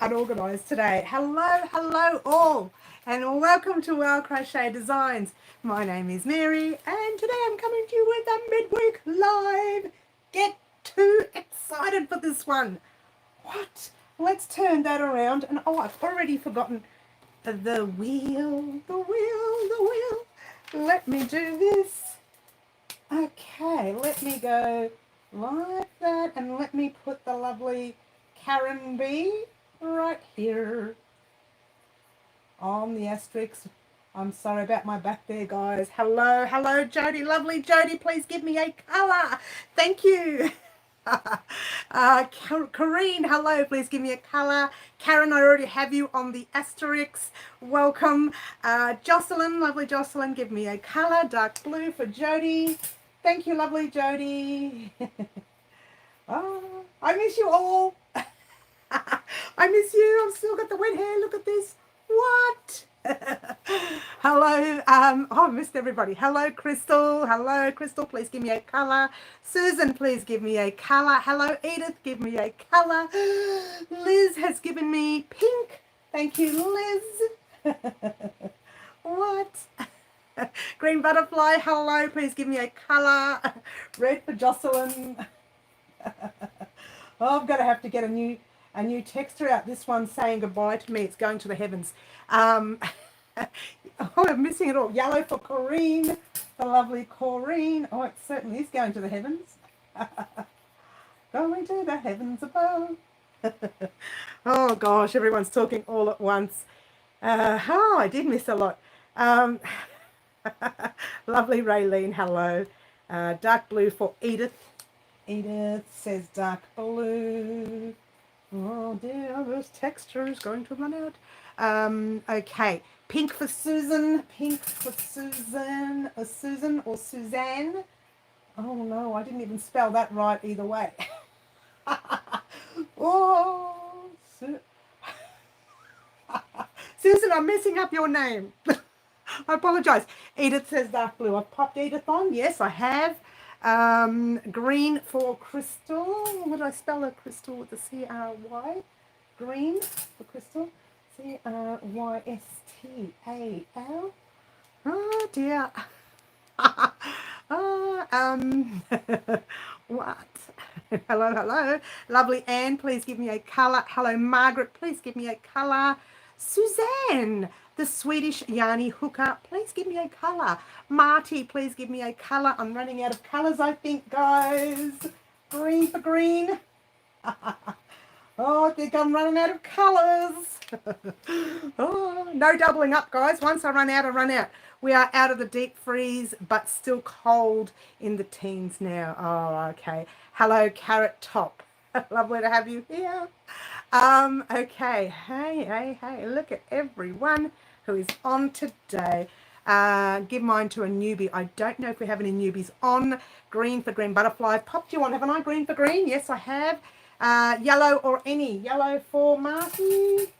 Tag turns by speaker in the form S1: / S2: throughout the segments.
S1: unorganized today. Hello all, and welcome to Our Crochet Designs. My name is Mary, and today I'm coming to you with a midweek live. Get too excited for this one. What? Let's turn that around, and oh, I've already forgotten the wheel. Let me do this. Okay, let me go like that, and let me put the lovely Karen B right here on the asterisk. I'm sorry about my back there, guys. Hello, Jody, lovely Jody. Please give me a colour. Thank you. Corrine, hello, please give me a colour. Karen, I already have you on the asterisk. Welcome. Jocelyn, lovely Jocelyn, give me a colour. Dark blue for Jody. Thank you, lovely Jody. Oh, I miss you all. I miss you. I've still got the wet hair. Look at this. What? Hello. Oh, I missed everybody. Hello, Crystal. Hello, Crystal. Please give me a colour. Susan, please give me a colour. Hello, Edith. Give me a colour. Liz has given me pink. Thank you, Liz. What? Green butterfly. Hello. Please give me a colour. Red for Jocelyn. Oh, I'm going to have to get a new texture out. This one's saying goodbye to me. It's going to the heavens. Oh, I'm missing it all. Yellow for Corrine, the lovely Corrine. Oh, it certainly is going to the heavens. Going to the heavens above. Oh, gosh, everyone's talking all at once. Oh, I did miss a lot. Lovely Raylene, hello. Dark blue for Edith. Edith says dark blue. Oh dear, this texture is going to run out. Okay, pink for Susan. Pink for Susan. Or Susan or Suzanne. Oh no, I didn't even spell that right either way. Oh, Susan, I'm messing up your name. I apologise. Edith says dark blue. I've popped Edith on. Yes, I have. Green for Crystal. Would I spell a crystal with a C-R-Y? Green for Crystal. C-R-Y-S-T-A-L. Oh dear. What? Hello. Lovely Anne, please give me a colour. Hello Margaret, please give me a colour. Suzanne, the Swedish yarny hooker, please give me a colour. Marty, please give me a colour. I'm running out of colours, I think, guys. Green for green. Oh, I think I'm running out of colours. Oh, no doubling up, guys. Once I run out, I run out. We are out of the deep freeze, but still cold in the teens now. Oh, okay. Hello, Carrot Top. Lovely to have you here. Okay. Hey. Look at everyone who is on today. Give mine to a newbie. I don't know if we have any newbies on. Green for green butterfly. Popped you on, haven't I? Green for green. Yes, I have. Yellow or any. Yellow for Marty.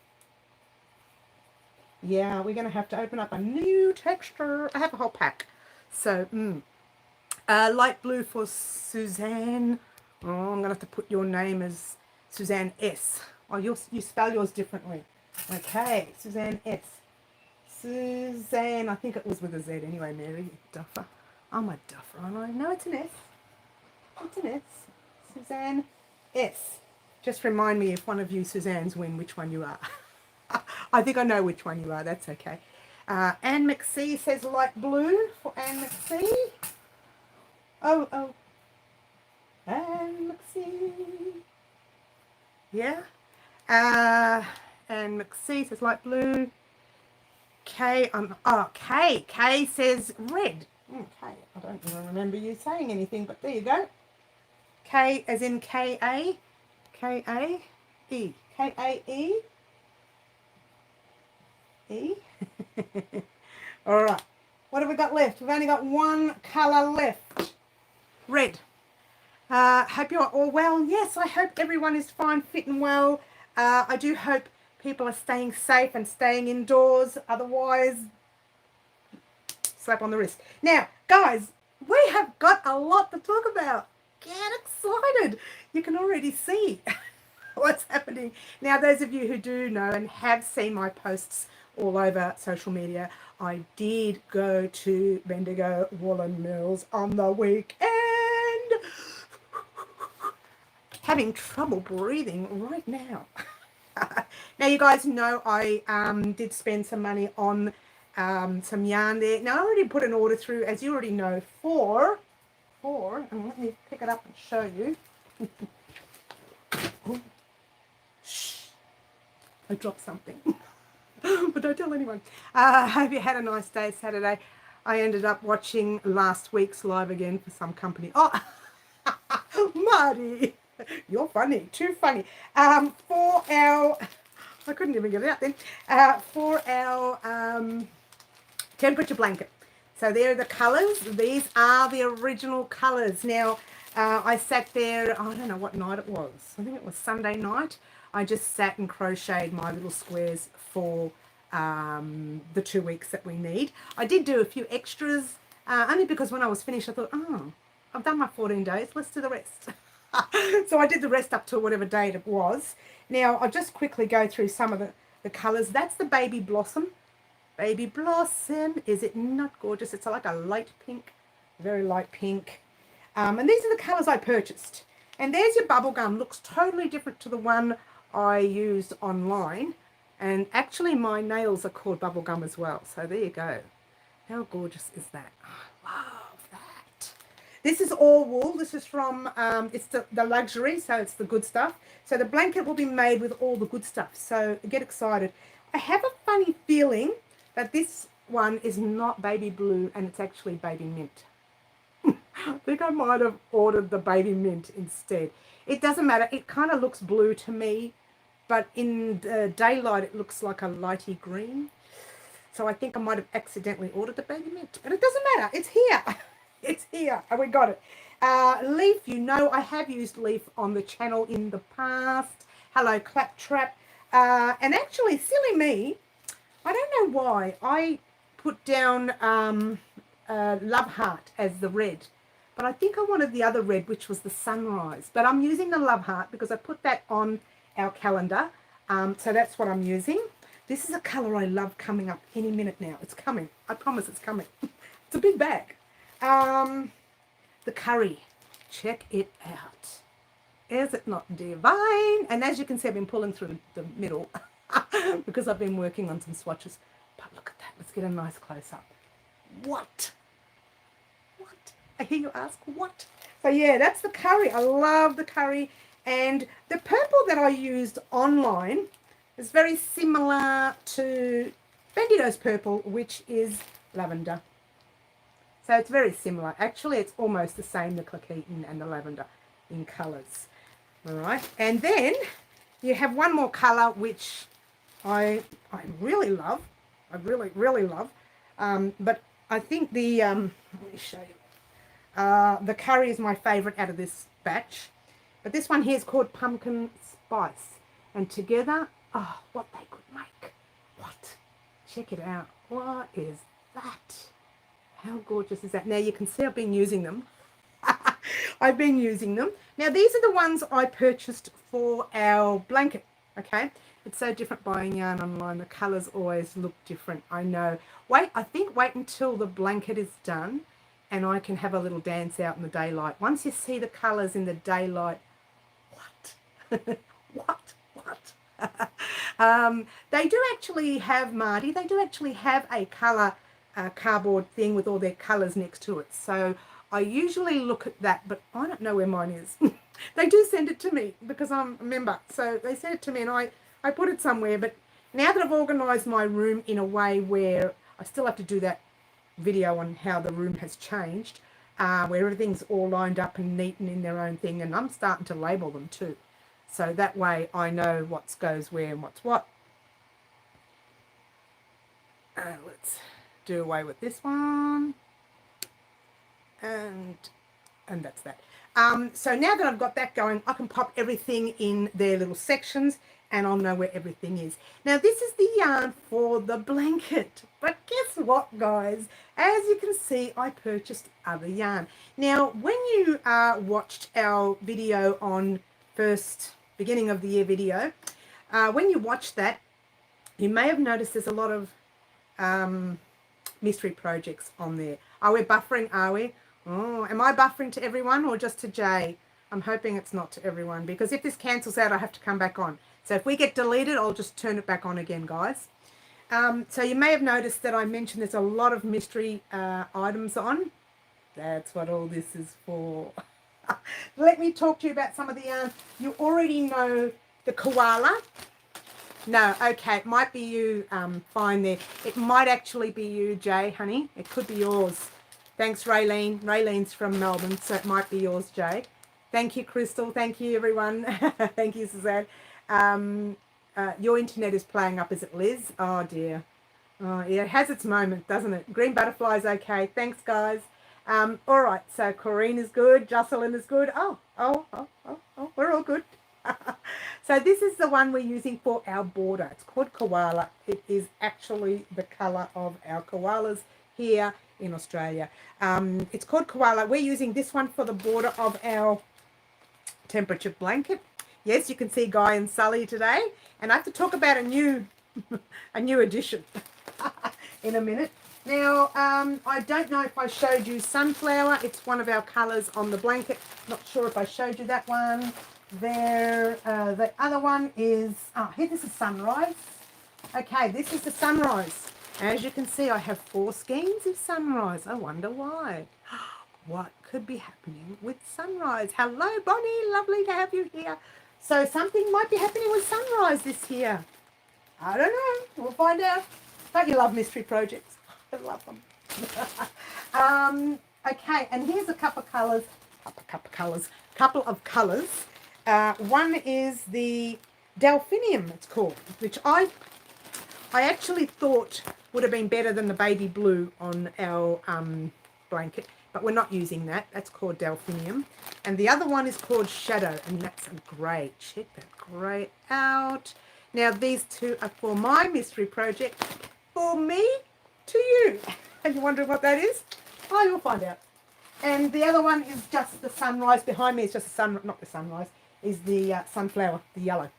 S1: Yeah, we're going to have to open up a new texture. I have a whole pack. So, light blue for Suzanne. Oh, I'm going to have to put your name as Suzanne S. Oh, you spell yours differently. Okay, Suzanne S. Suzanne, I think it was with a Z anyway, Mary. Duffer. I'm a duffer, aren't I? No, it's an S. It's an S. Suzanne S. Just remind me if one of you Suzannes win which one you are. I think I know which one you are. That's okay. Anne McSee says light blue for Anne McSee. Oh. Anne McSee. Yeah. Anne McSee says light blue. Kay says red. Okay, I don't even remember you saying anything, but there you go. K as in K-A. K-A-E. K-A-E. E. All right. What have we got left? We've only got one colour left. Red. Hope you're all well. Yes, I hope everyone is fine, fit and well. I do hope people are staying safe and staying indoors. Otherwise, slap on the wrist. Now, guys, we have got a lot to talk about. Get excited. You can already see. what's happening. Now, those of you who do know and have seen my posts all over social media, I did go to Bendigo Woollen Mills on the weekend. Having trouble breathing right now. Now, you guys know I did spend some money on some yarn there. Now, I already put an order through, as you already know, for, and let me pick it up and show you. Shh, I dropped something. But don't tell anyone. I hope you had a nice day Saturday. I ended up watching last week's live again for some company. Oh, Marty, you're funny, too funny. For our, I couldn't even get it out then, for our temperature blanket. So there are the colours. These are the original colours. Now, I sat there, I don't know what night it was. I think it was Sunday night. I just sat and crocheted my little squares for the 2 weeks that we need. I did do a few extras, only because when I was finished, I thought, oh, I've done my 14 days. Let's do the rest. So I did the rest up to whatever date it was. Now, I'll just quickly go through some of the colours. That's the Baby Blossom. Baby Blossom, is it not gorgeous? It's like a light pink, very light pink. And these are the colours I purchased. And there's your bubble gum. Looks totally different to the one I used online. And actually my nails are called bubble gum as well. So there you go. How gorgeous is that? Oh, I love that. This is all wool. This is from, it's the luxury, so it's the good stuff. So the blanket will be made with all the good stuff. So get excited. I have a funny feeling that this one is not baby blue and it's actually baby mint. I think I might have ordered the baby mint instead. It doesn't matter. It kind of looks blue to me, but in the daylight it looks like a lighty green. So I think I might have accidentally ordered the baby mint, but it doesn't matter. It's here. It's here. And we got it. Leaf, you know I have used leaf on the channel in the past. Hello, Claptrap. And actually, silly me, I don't know why I put down Love Heart as the red, but I think I wanted the other red, which was the Sunrise. But I'm using the Love Heart because I put that on our calendar, so that's what I'm using. This is a colour I love coming up any minute now. It's coming. I promise it's coming. It's a big bag. The curry. Check it out. Is it not divine? And as you can see, I've been pulling through the middle because I've been working on some swatches. But look at that. Let's get a nice close-up. What? What? I hear you ask, what? So yeah, that's the curry. I love the curry. And the purple that I used online is very similar to Bendigo's purple, which is lavender. So it's very similar. Actually, it's almost the same, the Clequeton and the lavender in colours. All right. And then you have one more colour, which I really love. I really, really love. But I think the, let me show you. The curry is my favourite out of this batch. But this one here is called Pumpkin Spice. And together, oh, what they could make. What? Check it out. What is that? How gorgeous is that? Now you can see I've been using them. I've been using them. Now these are the ones I purchased for our blanket. Okay. It's so different buying yarn online. The colours always look different. I know. Wait until the blanket is done and I can have a little dance out in the daylight. Once you see the colours in the daylight, what? What? They do actually have, Marty, they do actually have a colour cardboard thing with all their colours next to it. So I usually look at that, but I don't know where mine is. They do send it to me because I'm a member. So they send it to me and I put it somewhere. But now that I've organised my room in a way where I still have to do that video on how the room has changed, where everything's all lined up and neat and in their own thing, and I'm starting to label them too. So that way I know what goes where and what's what. Let's do away with this one. And that's that. So now that I've got that going, I can pop everything in their little sections and I'll know where everything is. Now this is the yarn for the blanket. But guess what, guys? As you can see, I purchased other yarn. Now when you watched our video on first beginning of the year video. When you watch that, you may have noticed there's a lot of mystery projects on there. Are we buffering? Are we? Oh, am I buffering to everyone or just to Jay? I'm hoping it's not to everyone, because if this cancels out, I have to come back on. So if we get deleted, I'll just turn it back on again, guys. So you may have noticed that I mentioned there's a lot of mystery items on. That's what all this is for. Let me talk to you about some of the yarn. You already know the koala. No, okay, it might be you, fine there. It might actually be you, Jay, honey. It could be yours. Thanks, Raylene. Raylene's from Melbourne, so it might be yours, Jay. Thank you, Crystal. Thank you, everyone. Thank you, Suzanne. Your internet is playing up, is it, Liz? Oh, dear. Oh, yeah, it has its moment, doesn't it? Green butterflies, okay. Thanks, guys. All right, so Corinne is good. Jocelyn is good. Oh, we're all good. So this is the one we're using for our border. It's called koala. It is actually the colour of our koalas here in Australia. It's called koala. We're using this one for the border of our temperature blanket. Yes, you can see Guy and Sully today. And I have to talk about a new addition in a minute. Now, I don't know if I showed you sunflower. It's one of our colours on the blanket. Not sure if I showed you that one. There, the other one is, here, this is sunrise. Okay, this is the sunrise. As you can see, I have 4 skeins of sunrise. I wonder why. What could be happening with sunrise? Hello, Bonnie. Lovely to have you here. So something might be happening with sunrise this year. I don't know. We'll find out. Don't you love mystery projects? I love them. Okay, and here's a couple of colours. Couple of colours. One is the delphinium, it's called, which I actually thought would have been better than the baby blue on our blanket, but we're not using that. That's called delphinium. And the other one is called shadow, and that's a grey. Check that grey out. Now, these two are for my mystery project, for me to you. And you're wondering what that is? Oh, you'll find out. And the other one is just the sunrise. Behind me is just the sun, not the sunrise, is the sunflower, the yellow.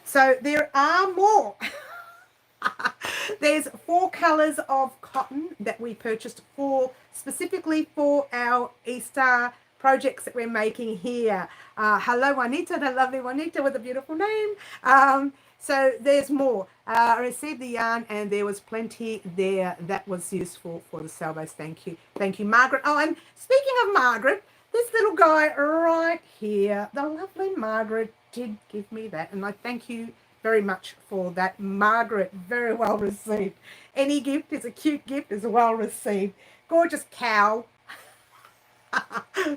S1: So there are more. There's 4 colours of cotton that we purchased specifically for our Easter projects that we're making here. Hello, Juanita, the lovely Juanita with a beautiful name. So there's more. I received the yarn and there was plenty there that was useful for the salvos. Thank you. Thank you, Margaret. Oh, and speaking of Margaret, this little guy right here, the lovely Margaret did give me that. And I thank you very much for that, Margaret. Very well received. Any gift is a cute gift, is well received. Gorgeous cow.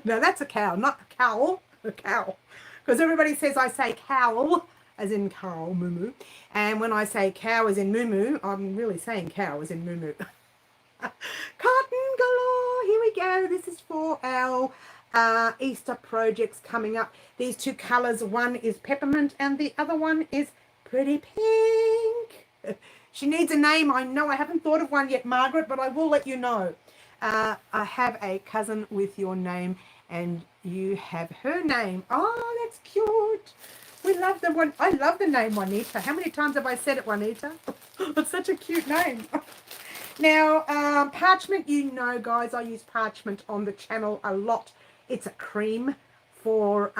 S1: No, that's a cow, not a cowl. A cow. Because everybody says I say cowl, as in cow, moo-moo. And when I say cow as in moo-moo, I'm really saying cow as in moo-moo. Cotton galore. Here we go. This is for our Easter projects coming up. These 2 colours, one is peppermint and the other one is pretty pink. She needs a name. I know I haven't thought of one yet, Margaret, but I will let you know. I have a cousin with your name and you have her name. Oh, that's cute. We love the one. I love the name Juanita. How many times have I said it, Juanita? It's such a cute name. Now, parchment, you know, guys, I use parchment on the channel a lot. It's a cream for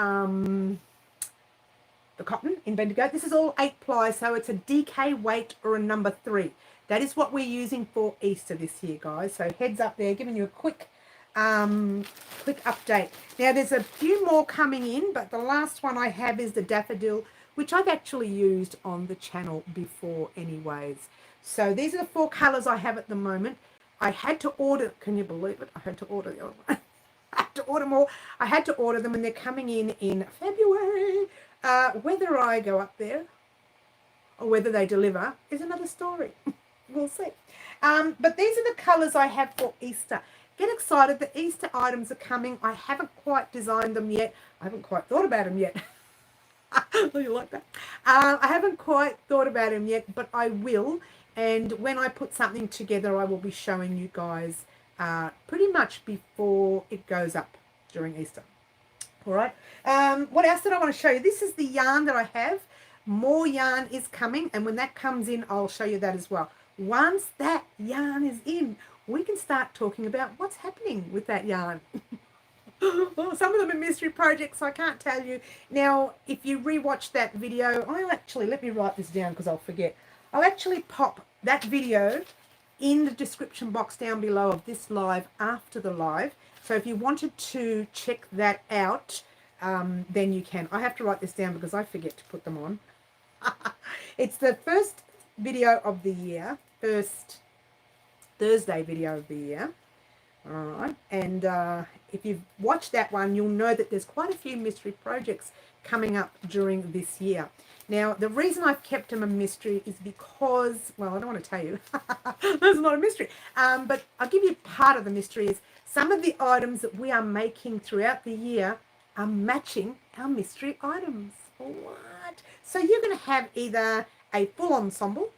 S1: the cotton in Bendigo. This is all 8 ply, so it's a DK weight or a number 3. That is what we're using for Easter this year, guys. So heads up there, giving you a quick update. Now, there's a few more coming in, but the last one I have is the daffodil, which I've actually used on the channel before anyways. So these are the 4 colours I have at the moment. I had to order, can you believe it? I had to order the other one. I had to order more. I had to order them and they're coming in February. Whether I go up there or whether they deliver is another story. We'll see. But these are the colours I have for Easter. Get excited. The Easter items are coming. I haven't quite designed them yet. I haven't quite thought about them yet. Do you like that? I haven't quite thought about them yet, but I will. And when I put something together, I will be showing you guys pretty much before it goes up during Easter. All right. What else did I want to show you? This is the yarn that I have. More yarn is coming, and when that comes in, I'll show you that as well. Once that yarn is in, we can start talking about what's happening with that yarn. Well, some of them are mystery projects, so I can't tell you. Now, if you rewatch that video, I'll actually, let me write this down because I'll forget. I'll actually pop that video in the description box down below of this live after the live. So if you wanted to check that out, then you can. I have to write this down because I forget to put them on. It's the first video of the year, first Thursday video of the year. All right, and if you've watched that one, you'll know that there's quite a few mystery projects coming up during this year. Now, the reason I've kept them a mystery is because, well, I don't want to tell you. That's not a mystery. But I'll give you part of the mystery is some of the items that we are making throughout the year are matching our mystery items. What? So you're going to have either a full ensemble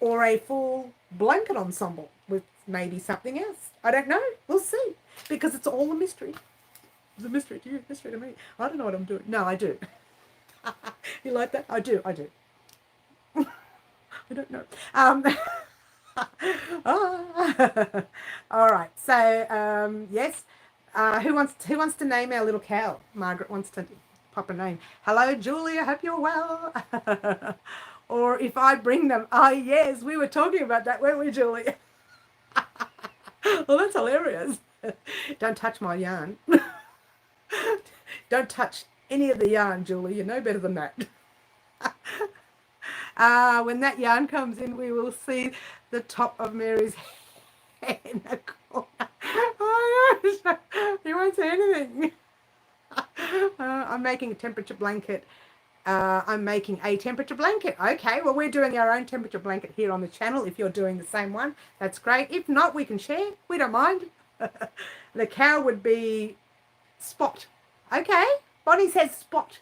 S1: or a full blanket ensemble with maybe something else. I don't know. We'll see. Because it's all a mystery. It's a mystery to you, mystery to me. I don't know what I'm doing. No, I do. You like that? I do. I don't know. All right. So, yes. Who wants to name our little cow? Margaret wants to pop a name. Hello, Julie. I hope you're well. Or if I bring them. Oh, yes. We were talking about that, weren't we, Julie? Well, that's hilarious. Don't touch my yarn. Don't touch any of the yarn, Julie. You know better than that. When that yarn comes in, we will see the top of Mary's head in the corner. Oh, gosh. You won't see anything. I'm making a temperature blanket. I'm making a temperature blanket. Okay, well, we're doing our own temperature blanket here on the channel. If you're doing the same one, that's great. If not, we can share. We don't mind. The cow would be Spot. Okay, Bonnie says Spot.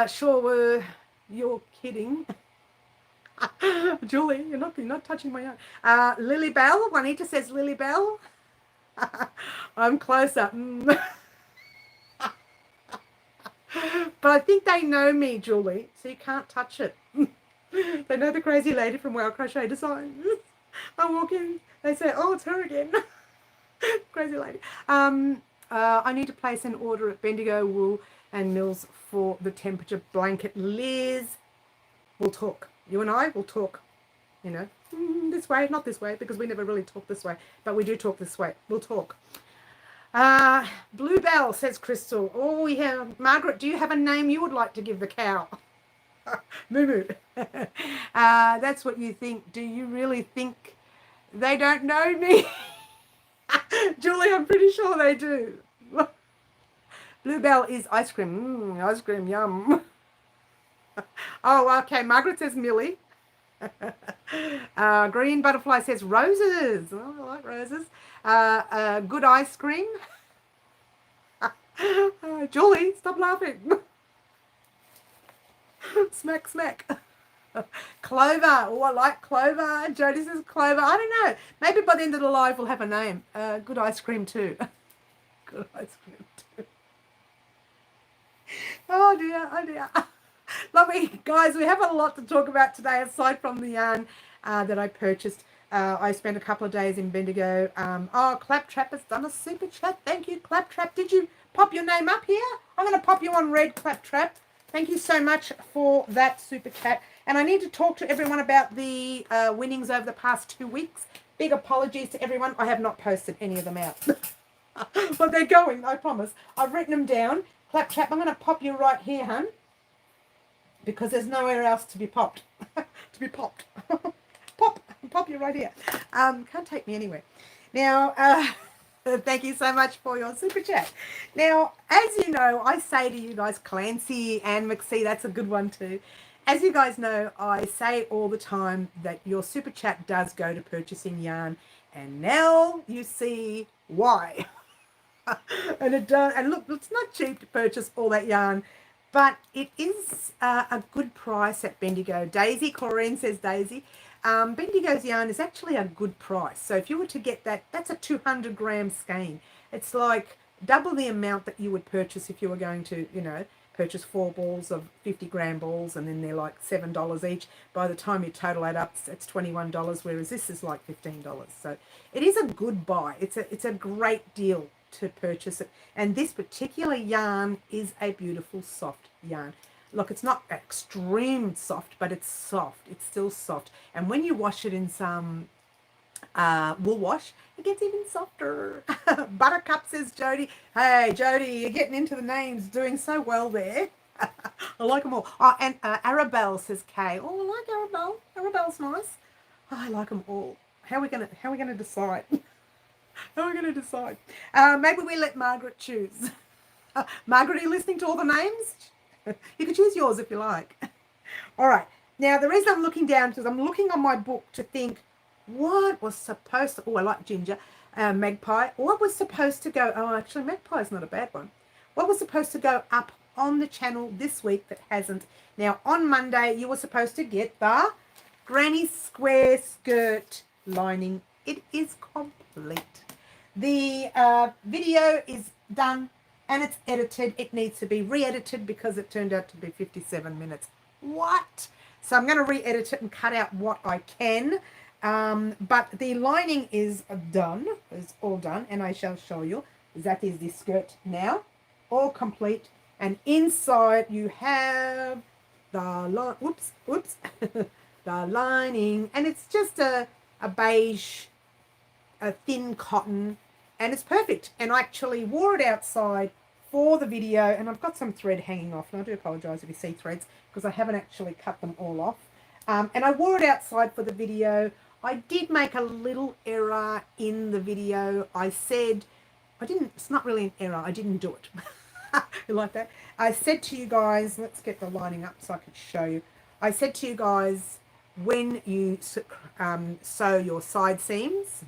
S1: Sure, you're kidding. Julie, you're not touching my yarn. Lily Bell. Juanita says Lily Bell. I'm closer. But I think they know me, Julie, so you can't touch it. They know the crazy lady from Wow Crochet Designs. I walk in, they say, oh, it's her again. Crazy lady. I need to place an order at Bendigo Wool and Mills for the temperature blanket. Liz, we'll talk. You and I will talk, you know, this way, not this way, because we never really talk this way, but we do talk this way. We'll talk. Bluebell, says Crystal. Oh, yeah. Margaret, do you have a name you would like to give the cow? Moo Moo. That's what you think. Do you really think they don't know me? Julie, I'm pretty sure they do. Bluebell is ice cream. Ice cream, yum. Oh, okay. Margaret says Millie. Green Butterfly says roses. Oh, I like roses. Good ice cream. Julie, stop laughing. Smack, smack. Clover. Oh, I like Clover. Jody says Clover. I don't know. Maybe by the end of the live we'll have a name. Good ice cream too. Good ice cream too. Oh dear, oh dear. Lovely guys, we have a lot to talk about today aside from the yarn that I purchased. I spent a couple of days in Bendigo. Oh, Claptrap has done a super chat. Thank you, Claptrap. Did you pop your name up here? I'm going to pop you on red, Claptrap. Thank you so much for that super chat. And I need to talk to everyone about the winnings over the past 2 weeks. Big apologies to everyone. I have not posted any of them out. But they're going, I promise. I've written them down. Claptrap, I'm going to pop you right here, hun. Because there's nowhere else to be popped. To be popped. Pop you right here. Can't take me anywhere. Now, thank you so much for your super chat. Now, as you know, I say to you guys, Clancy and McSee, that's a good one too. As you guys know, I say all the time that your super chat does go to purchasing yarn. And now you see why. And it does. And look, it's not cheap to purchase all that yarn. But it is a good price at Bendigo. Daisy, Corinne says Daisy. Bendigo's yarn is actually a good price. So if you were to get that, that's a 200 gram skein. It's like double the amount that you would purchase if you were going to, you know, purchase 4 balls of 50-gram balls, and then they're like $7 each. By the time you total it up, it's $21, whereas this is like $15. So it is a good buy. It's a great deal to purchase it. And this particular yarn is a beautiful soft yarn. Look, it's not extreme soft, but it's soft. It's still soft. And when you wash it in some wool wash, it gets even softer. Buttercup says Jody. Hey, Jody, you're getting into the names, doing so well there. I like them all. Oh, and Arabelle says Kay. Oh, I like Arabelle. Arabelle's nice. Oh, I like them all. How are we gonna decide? How are we gonna decide? Maybe we let Margaret choose. Margaret, are you listening to all the names? You can choose yours if you like. All right. Now, the reason I'm looking down is I'm looking on my book to think what was supposed to, oh, I like Ginger, Magpie. What was supposed to go, oh, actually, Magpie is not a bad one. What was supposed to go up on the channel this week that hasn't? Now, on Monday, you were supposed to get the Granny Square skirt lining. It is complete. The video is done and it's edited. It needs to be re-edited because it turned out to be 57 minutes. What? So I'm going to re-edit it and cut out what I can. But the lining is done. It's all done. And I shall show you. That is the skirt now. All complete. And inside you have the the lining. And it's just a beige, a thin cotton. And it's perfect. And I actually wore it outside for the video. And I've got some thread hanging off. And I do apologise if you see threads because I haven't actually cut them all off. And I wore it outside for the video. I did make a little error in the video. I said, it's not really an error. I didn't do it. You like that? I said to you guys, let's get the lining up so I can show you. I said to you guys, when you sew your side seams,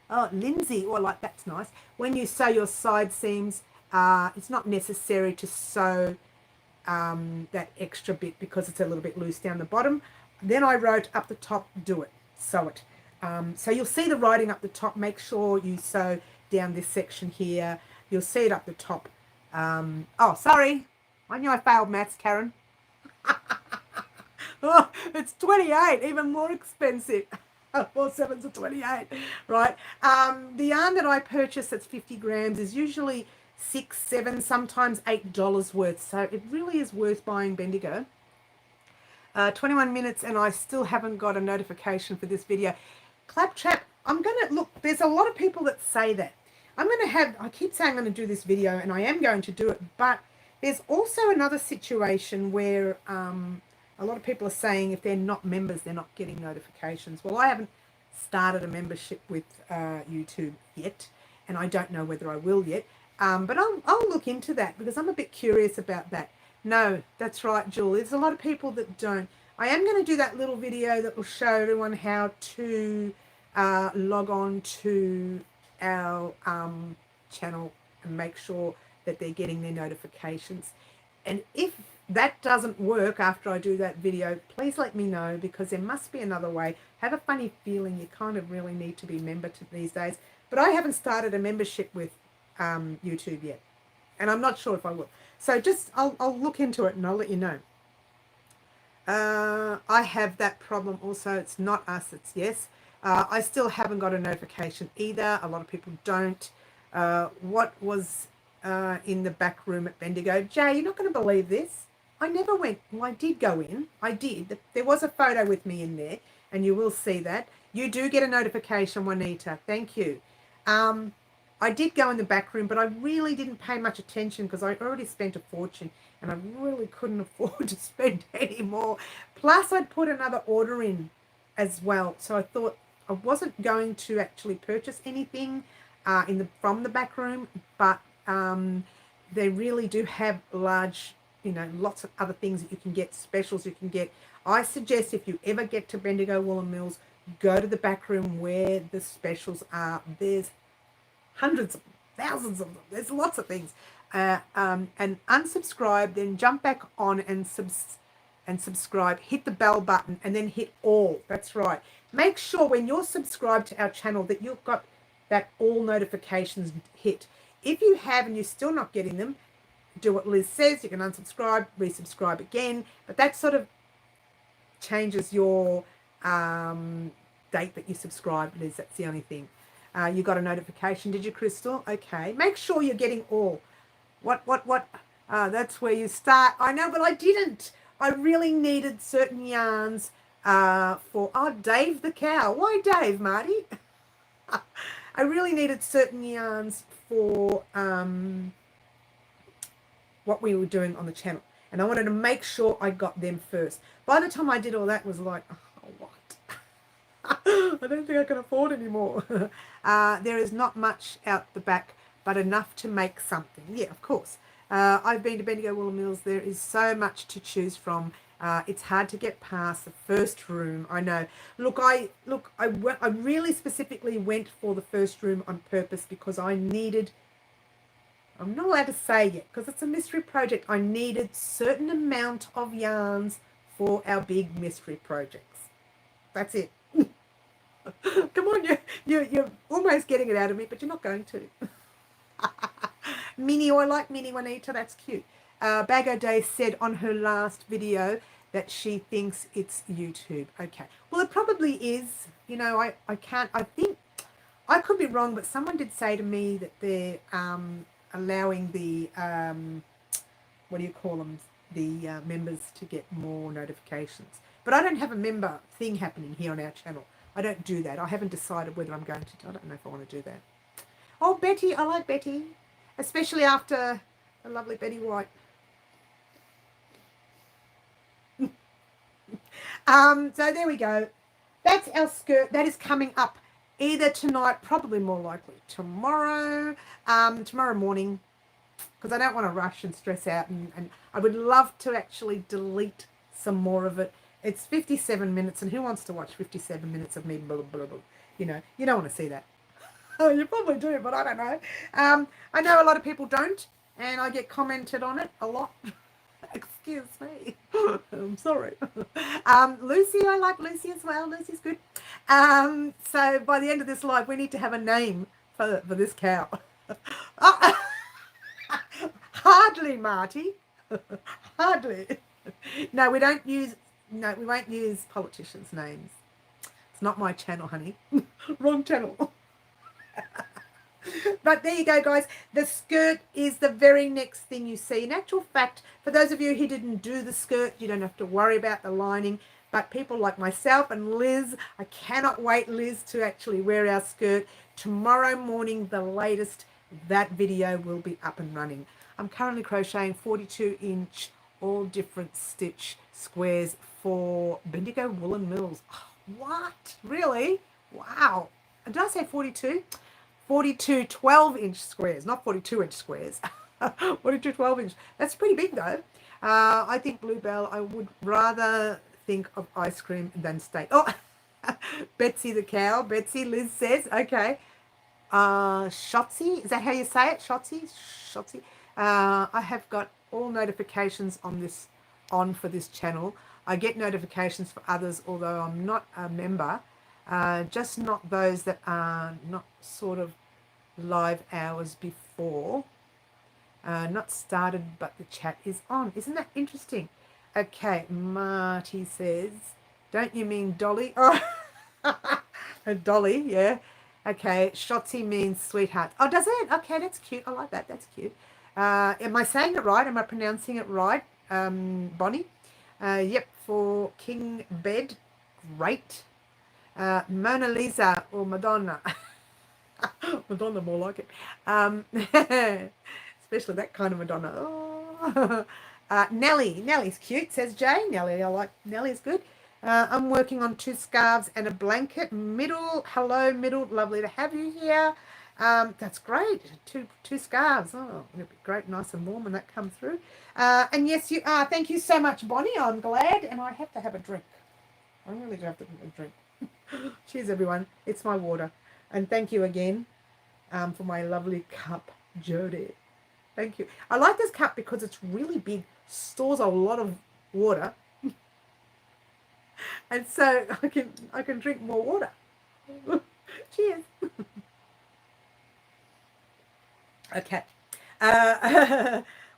S1: oh, Lindsay, oh, I like that's nice. When you sew your side seams, it's not necessary to sew that extra bit because it's a little bit loose down the bottom. Then I wrote up the top, do it, sew it. So you'll see the writing up the top. Make sure you sew down this section here. You'll see it up the top. Oh, sorry. I knew I failed maths, Karen. Oh, it's 28, even more expensive. 4 sevens are 28, right? The yarn that I purchase that's 50 grams is usually $6, $7, sometimes $8 worth. So it really is worth buying Bendigo. 21 minutes and I still haven't got a notification for this video. Claptrap, I'm going to, look, there's a lot of people that say that. I keep saying I'm going to do this video and I am going to do it, but there's also another situation where a lot of people are saying if they're not members, they're not getting notifications. Well, I haven't started a membership with YouTube yet, and I don't know whether I will yet. But I'll look into that because I'm a bit curious about that. No, that's right, Julie. There's a lot of people that don't. I am going to do that little video that will show everyone how to log on to our channel and make sure that they're getting their notifications. And if that doesn't work after I do that video, please let me know because there must be another way. I have a funny feeling you kind of really need to be a member these days. But I haven't started a membership with YouTube yet. And I'm not sure if I will. So I'll look into it and I'll let you know. I have that problem also. It's not us, it's yes. I still haven't got a notification either. A lot of people don't. What was in the back room at Bendigo? Jay, you're not going to believe this. I never went. Well, I did go in. I did. There was a photo with me in there, and you will see that. You do get a notification, Juanita. Thank you. I did go in the back room, but I really didn't pay much attention because I already spent a fortune, and I really couldn't afford to spend any more. Plus, I'd put another order in as well. So I thought I wasn't going to actually purchase anything from the back room, but they really do have large, lots of other things that you can get, specials you can get. I suggest if you ever get to Bendigo Woollen Mills, go to the back room where the specials are. There's hundreds of them, thousands of them. There's lots of things. And unsubscribe, then jump back on and subscribe. Hit the bell button and then hit all. That's right. Make sure when you're subscribed to our channel that you've got that all notifications hit. If you have and you're still not getting them, do what Liz says. You can unsubscribe, resubscribe again. But that sort of changes your date that you subscribe, Liz. That's the only thing. You got a notification, did you, Crystal? Okay. Make sure you're getting all. What? That's where you start. I know, but I didn't. I really needed certain yarns for, Dave the cow. Why Dave, Marty? I really needed certain yarns for what we were doing on the channel. And I wanted to make sure I got them first. By the time I did all that, it was like, oh, what? I don't think I can afford anymore. There is not much out the back, but enough to make something. Yeah, of course. I've been to Bendigo Woollen Mills. There is so much to choose from. It's hard to get past the first room. I know. I really specifically went for the first room on purpose because I needed, I'm not allowed to say yet because it's a mystery project. I needed certain amount of yarns for our big mystery projects. That's it. Come on, you're almost getting it out of me, but you're not going to. Minnie, I like Minnie Juanita. That's cute. Bago Day said on her last video that she thinks it's YouTube. Okay. Well, it probably is. You know, I can't, I think, I could be wrong, but someone did say to me that they're allowing the, what do you call them, the members to get more notifications. But I don't have a member thing happening here on our channel. I don't do that. I haven't decided whether I'm going to. I don't know if I want to do that. Oh, Betty. I like Betty. Especially after the lovely Betty White. So there we go. That's our skirt. That is coming up either tonight, probably more likely tomorrow, tomorrow morning, because I don't want to rush and stress out. And I would love to actually delete some more of it. It's 57 minutes, and who wants to watch 57 minutes of me blah, blah, blah? You know, you don't want to see that. Oh, you probably do, but I don't know. I know a lot of people don't, and I get commented on it a lot. Excuse me. I'm sorry. Lucy, I like Lucy as well. Lucy's good. So by the end of this live, we need to have a name for this cow. Hardly, Marty. Hardly. No, we don't use. No, we won't use politicians' names. It's not my channel, honey. Wrong channel. But there you go, guys. The skirt is the very next thing you see. In actual fact, for those of you who didn't do the skirt, you don't have to worry about the lining. But people like myself and Liz, I cannot wait, Liz, to actually wear our skirt. Tomorrow morning, the latest, that video will be up and running. I'm currently crocheting 42-inch, all different stitch squares for Bendigo Woollen Mills. Oh, what? Really? Wow. Did I say 42? 42 12-inch squares, not 42-inch squares. 42 12-inch. That's pretty big, though. I think Bluebell, I would rather think of ice cream than steak. Oh, Betsy the cow. Betsy, Liz says, okay. Shotzi, is that how you say it? Shotzi? Shotzi. I have got all notifications on for this channel. I get notifications for others, although I'm not a member. Just not those that are not sort of live hours before. Not started, but the chat is on. Isn't that interesting? Okay, Marty says, don't you mean Dolly? Oh, Dolly, yeah. Okay, Shotzi means sweetheart. Oh, does it? Okay, that's cute. I like that. That's cute. Am I saying it right? Am I pronouncing it right, Bonnie? Yep, for King Bed. Great. Mona Lisa or Madonna. Madonna, more like it. Especially that kind of Madonna. Oh. Nellie. Nellie's cute, says Jay. Nellie, I like Nellie's good. I'm working on 2 scarves and a blanket. Middle, hello, Middle. Lovely to have you here. That's great. Two scarves. Oh, it'll be great, nice and warm when that comes through. And yes, you are. Thank you so much, Bonnie. I'm glad. And I have to have a drink. I really do have to have a drink. Cheers, everyone. It's my water. And thank you again for my lovely cup, Jody. Thank you. I like this cup because it's really big, stores a lot of water. And so I can drink more water. Cheers. Okay.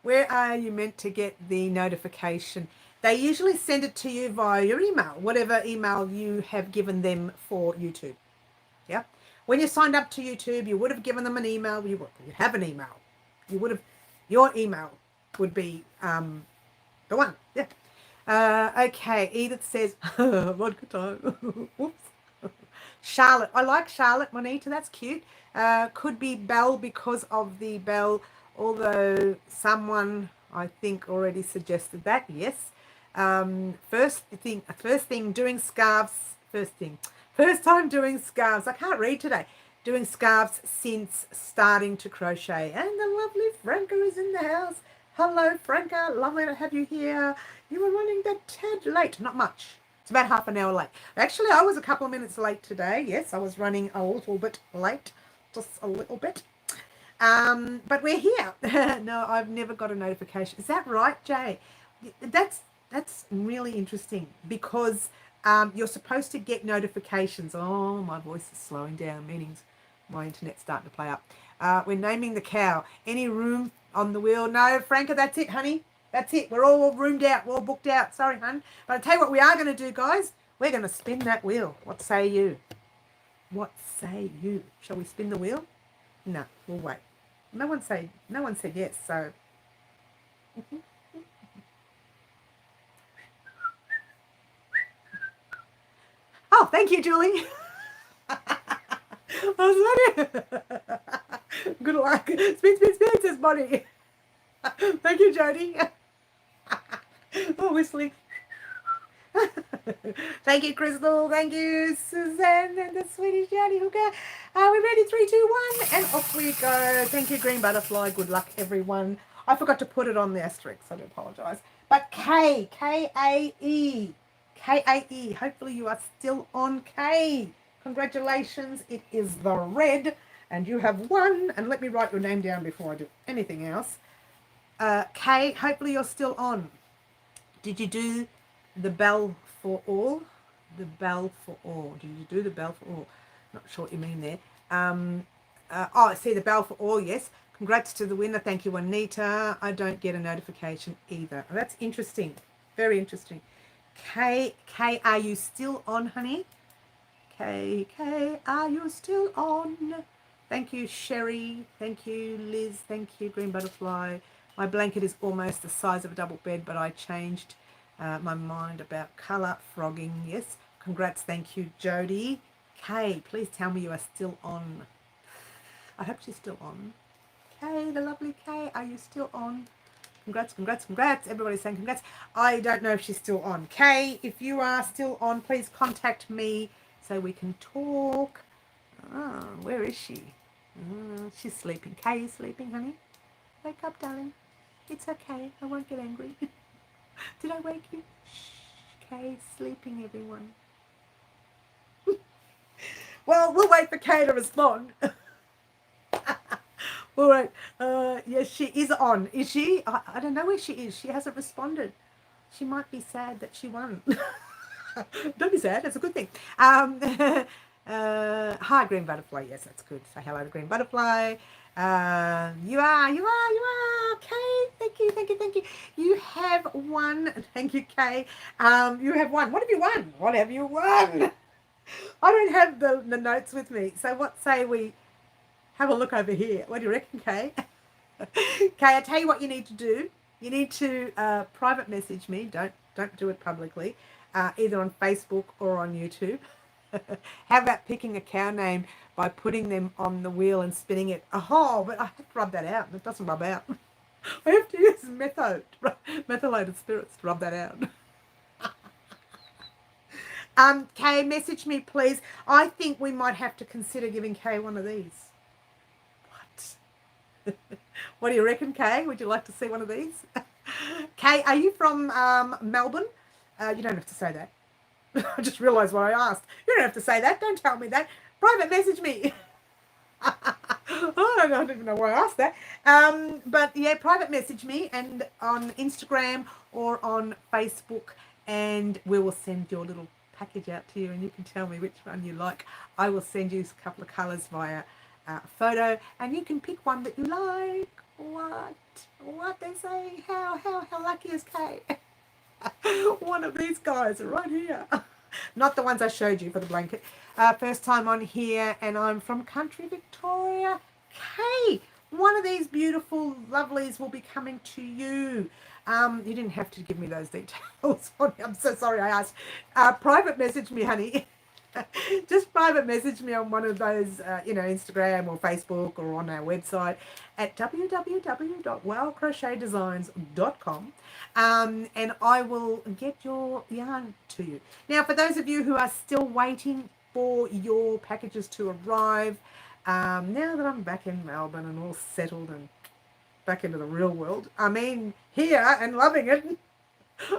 S1: Where are you meant to get the notification? They usually send it to you via your email, whatever email you have given them for YouTube. Yeah. When you signed up to YouTube, you would have given them an email. You have an email. You would have, your email would be the one. Yeah. Okay. Edith says, vodka time. Whoops. Charlotte. I like Charlotte, Monita. That's cute. Could be Belle because of the bell, although someone, I think, already suggested that. Yes. First thing, doing scarves. First time doing scarves. I can't read today. Doing scarves since starting to crochet. And the lovely Franca is in the house. Hello, Franca. Lovely to have you here. You were running that tad late. Not much. It's about half an hour late. Actually, I was a couple of minutes late today. Yes, I was running a little bit late. Just a little bit. But we're here. No, I've never got a notification. Is that right, Jay? That's really interesting because you're supposed to get notifications. Oh, my voice is slowing down. Meanings my internet's starting to play up. We're naming the cow. Any room on the wheel? No, Franca, that's it, honey. That's it. We're all roomed out. We're all booked out. Sorry, hun. But I'll tell you what we are going to do, guys. We're going to spin that wheel. What say you? What say you? Shall we spin the wheel? No, we'll wait. No one said yes, so. Oh, thank you, Julie. Good luck. Spin, says Bonnie. Thank you, Jody. Oh, whistling. Thank you, Crystal. Thank you, Suzanne and the Swedish Jody Hooker. Are we ready? 3, 2, 1, and off we go. Thank you, Green Butterfly. Good luck, everyone. I forgot to put it on the asterisk. I do apologise. But K, K-A-E. K-A-E. Hopefully you are still on K. Congratulations. It is the red, and you have won. And let me write your name down before I do anything else. K, hopefully you're still on. Did you do the bell for all? The bell for all. Did you do the bell for all? Not sure what you mean there. I see the bell for all, yes. Congrats to the winner. Thank you, Anita. I don't get a notification either. Oh, that's interesting. Very interesting. K, are you still on, honey? K, are you still on? Thank you, Sherry. Thank you, Liz. Thank you, Green Butterfly. My blanket is almost the size of a double bed, but I changed my mind about colour. Frogging, yes. Congrats. Thank you, Jody. Kay, please tell me you are still on. I hope she's still on. Kay, the lovely Kay, are you still on? Congrats. Everybody's saying congrats. I don't know if she's still on. Kay, if you are still on, please contact me so we can talk. Oh, where is she? Oh, she's sleeping. Kay, you sleeping, honey? Wake up, darling. It's okay. I won't get angry. Did I wake you? Shh. Kay, sleeping, everyone. Well, we'll wait for Kay to respond. All right. Yes, she is on. Is she? I don't know where she is. She hasn't responded. She might be sad that she won. Don't be sad. That's a good thing. Hi, Green Butterfly. Yes, that's good. Say hello to Green Butterfly. You are. Kay, thank you. You have won. Thank you, Kay. You have won. What have you won? What have you won? I don't have the notes with me. So what say we have a look over here? What do you reckon, Kay? Kay, I tell you what you need to do. You need to private message me. Don't do it publicly, either on Facebook or on YouTube. How about picking a cow name by putting them on the wheel and spinning it? Oh, but I have to rub that out. It doesn't rub out. I have to use methylated spirits to rub that out. Kay, message me, please. I think we might have to consider giving Kay one of these. What? What do you reckon, Kay? Would you like to see one of these? Kay, are you from Melbourne? You don't have to say that. I just realised what I asked. You don't have to say that. Don't tell me that. Private message me. Oh, I don't even know why I asked that. But yeah, private message me and on Instagram or on Facebook, and we will send your little package out to you, and you can tell me which one you like. I will send you a couple of colours via photo, and you can pick one that you like. What they say? How lucky is Kay? One of these guys right here. Not the ones I showed you for the blanket. First time on here, and I'm from country Victoria. Kay, one of these beautiful lovelies will be coming to you. You didn't have to give me those details. I'm so sorry I asked. Private message me, honey. Just private message me on one of those, Instagram or Facebook or on our website at www.wowcrochetdesigns.com, and I will get your yarn to you. Now, for those of you who are still waiting for your packages to arrive, now that I'm back in Melbourne and all settled and back into the real world, here and loving it,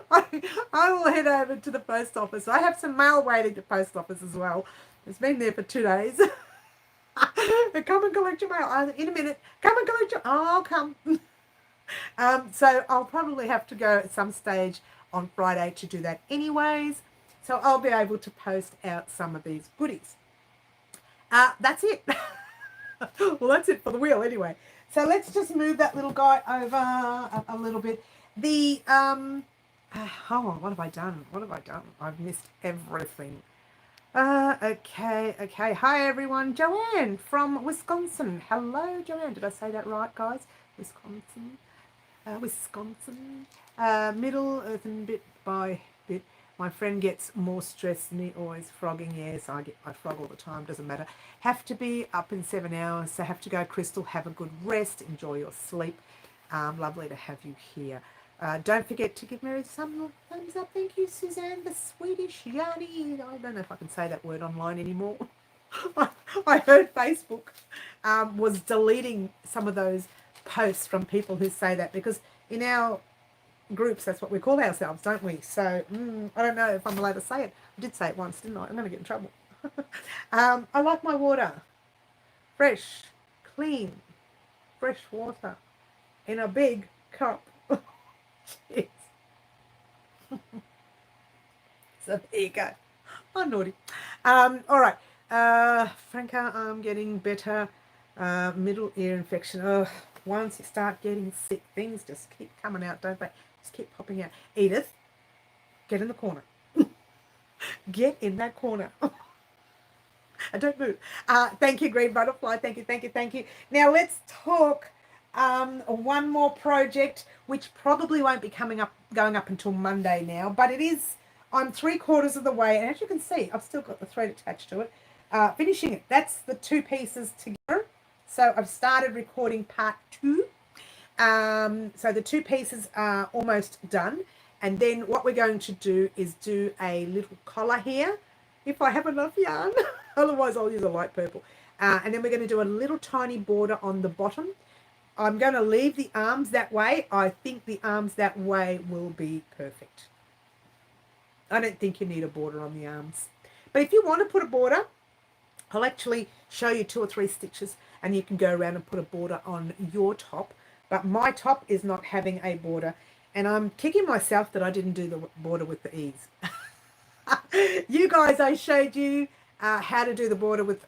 S1: I will head over to the post office. I have some mail waiting at the post office as well. It's been there for 2 days. Come and collect your mail. In a minute. Come and collect your... I'll come. So I'll probably have to go at some stage on Friday to do that anyways. So I'll be able to post out some of these goodies. That's it. Well, that's it for the wheel anyway. So let's just move that little guy over a little bit. The... what have I done? I've missed everything. Okay. Hi, everyone. Joanne from Wisconsin. Hello, Joanne. Did I say that right, guys? Wisconsin. Middle, earthen bit by bit. My friend gets more stressed than me, always frogging. Yes, I frog all the time. Doesn't matter. Have to be up in 7 hours. So have to go, Crystal. Have a good rest. Enjoy your sleep. Lovely to have you here. Don't forget to give Mary some thumbs up. Thank you, Suzanne, the Swedish Yanni. I don't know if I can say that word online anymore. I heard Facebook was deleting some of those posts from people who say that, because in our groups, that's what we call ourselves, don't we? So I don't know if I'm allowed to say it. I did say it once, didn't I? I'm going to get in trouble. I like my water. Fresh, clean, fresh water in a big cup. Jeez. So there you go. I'm naughty. All right. Franca, I'm getting better. Middle ear infection. Once you start getting sick, things just keep coming out, don't they? Just keep popping out. Edith, get in the corner. Get in that corner. And don't move. Thank you, Green Butterfly. Thank you. Now let's talk one more project, which probably won't be going up until Monday now, but it is. I'm 3/4 of the way, and as you can see, I've still got the thread attached to it. Finishing it. That's the 2 pieces together. So I've started recording part 2. So the 2 pieces are almost done, and then what we're going to do is do a little collar here, if I have enough yarn. Otherwise, I'll use a light purple. And then we're going to do a little tiny border on the bottom. I'm going to leave the arms that way. I think the arms that way will be perfect. I don't think you need a border on the arms. But if you want to put a border, I'll actually show you 2 or 3 stitches, and you can go around and put a border on your top. But my top is not having a border, and I'm kicking myself that I didn't do the border with the ease. You guys, I showed you how to do the border with...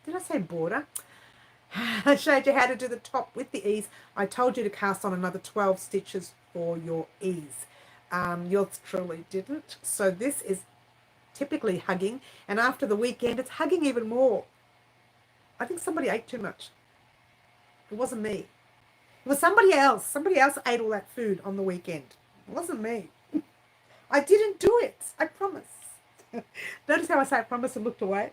S1: Did I say border? I showed you how to do the top with the ease. I told you to cast on another 12 stitches for your ease. Yours truly didn't. So this is typically hugging, and after the weekend it's hugging even more. I think somebody ate too much. It wasn't me. It was somebody else. Somebody else ate all that food on the weekend. It wasn't me. I didn't do it. I promise. Notice how I say I promise and looked away?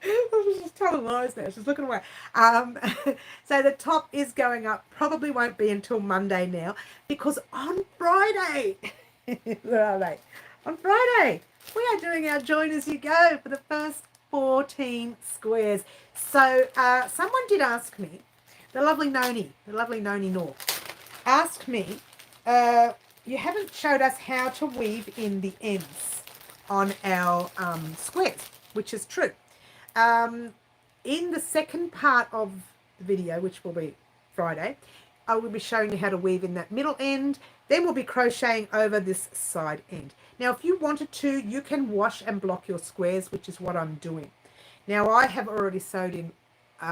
S1: I was just telling lies now. She's looking away. So the top is going up. Probably won't be until Monday now, because on Friday, where are they? On Friday, we are doing our Join As You Go for the first 14 squares. So someone did ask me, the lovely Noni North, asked me, you haven't showed us how to weave in the ends on our squares, which is true. In the second part of the video, which will be Friday, I will be showing you how to weave in that middle end. Then we'll be crocheting over this side end. Now, if you wanted to, you can wash and block your squares, which is what I'm doing. Now, I have already sewed in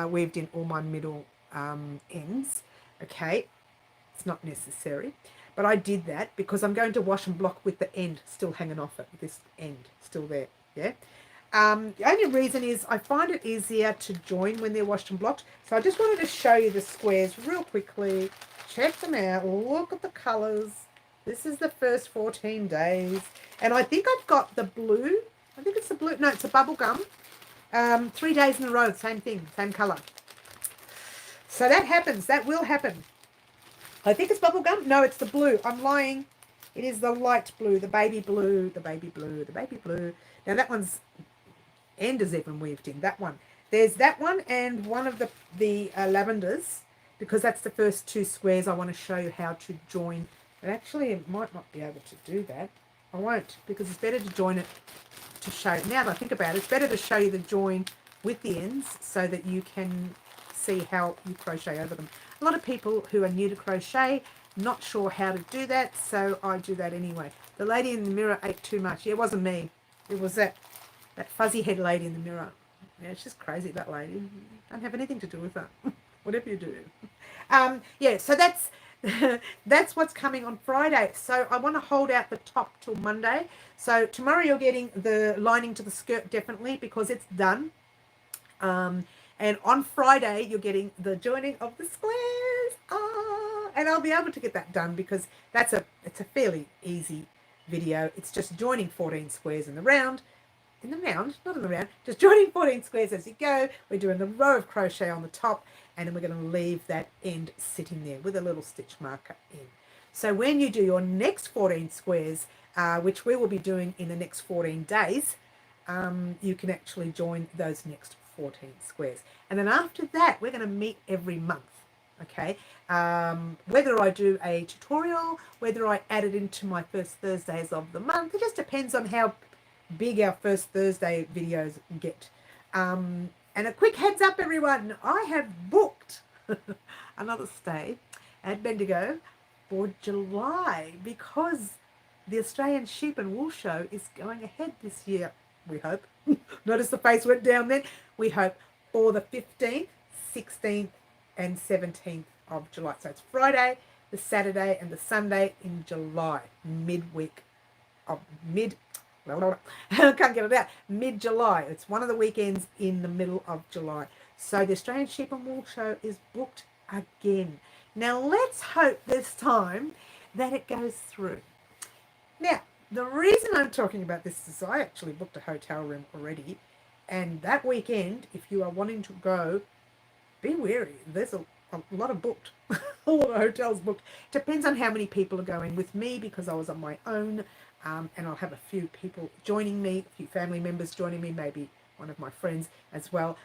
S1: weaved in all my middle ends. Okay, it's not necessary, but I did that because I'm going to wash and block with the end still hanging off it, this end still there. Yeah. The only reason is I find it easier to join when they're washed and blocked. So I just wanted to show you the squares real quickly. Check them out. Look at the colours. This is the first 14 days. And I think I've got the blue. I think it's the blue. No, it's a bubble gum. 3 days in a row, same thing, same colour. So that happens. That will happen. I think it's bubble gum. No, it's the blue. I'm lying. It is the light blue, the baby blue, the baby blue, the baby blue. Now that one's end is even weaved in, that one. There's that one and one of the lavenders, because that's the first 2 squares. I want to show you how to join. But actually, I might not be able to do that. I won't, because it's better to join it to show. Now that I think about it, it's better to show you the join with the ends so that you can see how you crochet over them. A lot of people who are new to crochet, not sure how to do that, so I do that anyway. The lady in the mirror ate too much. Yeah, it wasn't me. It was that fuzzy head lady in the mirror. Yeah, she's crazy, that lady. Don't have anything to do with that. Whatever you do. Yeah, so that's that's what's coming on Friday. So I want to hold out the top till Monday. So tomorrow you're getting the lining to the skirt definitely because it's done. And on Friday you're getting the joining of the squares. And I'll be able to get that done because it's a fairly easy video. It's just joining 14 squares in the round. In the round, not in the round, just joining 14 squares as you go. We're doing the row of crochet on the top, and then we're going to leave that end sitting there with a little stitch marker in. So when you do your next 14 squares, which we will be doing in the next 14 days, you can actually join those next 14 squares. And then after that, we're going to meet every month. Okay, whether I do a tutorial, whether I add it into my first Thursdays of the month, it just depends on how big our first Thursday videos get. And a quick heads up, everyone, I have booked another stay at Bendigo for July because the Australian Sheep and Wool Show is going ahead this year, we hope. Notice the face went down then. We hope for the 15th, 16th and 17th of July. So it's Friday, the Saturday and the Sunday in July, midweek of I can't get it out. Mid-July. It's one of the weekends in the middle of July. So the Australian Sheep and Wool Show is booked again. Now let's hope this time that it goes through. Now, the reason I'm talking about this is I actually booked a hotel room already. And that weekend, if you are wanting to go, be wary. There's a lot of booked. A lot of hotels booked. Depends on how many people are going with me because I was on my own. And I'll have a few people joining me, a few family members joining me, maybe one of my friends as well.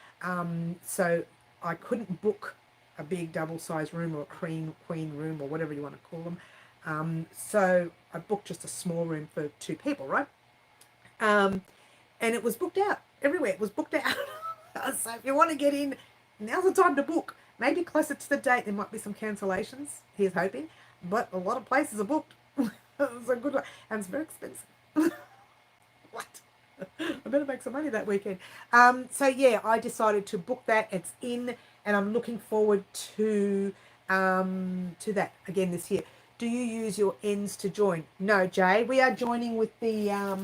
S1: So I couldn't book a big double-sized room or a queen room or whatever you want to call them. So I booked just a small room for 2 people, right? And it was booked out everywhere. It was booked out. So if you want to get in, now's the time to book. Maybe closer to the date, there might be some cancellations. Here's hoping. But a lot of places are booked. It's a good one. And it's very expensive. What? I better make some money that weekend. So yeah, I decided to book that. It's in, and I'm looking forward to that again this year. Do you use your ends to join? No, Jay. We are joining with the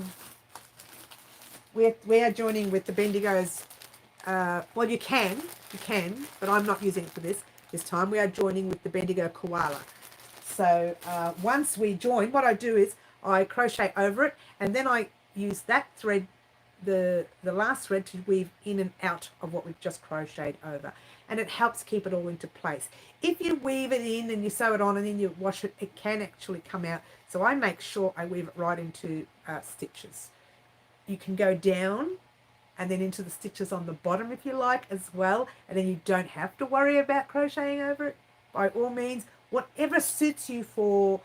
S1: we are joining with the Bendigos. Well, you can, but I'm not using it for this time. We are joining with the Bendigo koala. So once we join, what I do is I crochet over it, and then I use that thread, the last thread, to weave in and out of what we've just crocheted over, and it helps keep it all into place. If you weave it in and you sew it on and then you wash it, it can actually come out. So I make sure I weave it right into stitches. You can go down and then into the stitches on the bottom if you like as well, and then you don't have to worry about crocheting over it. By all means, whatever suits you for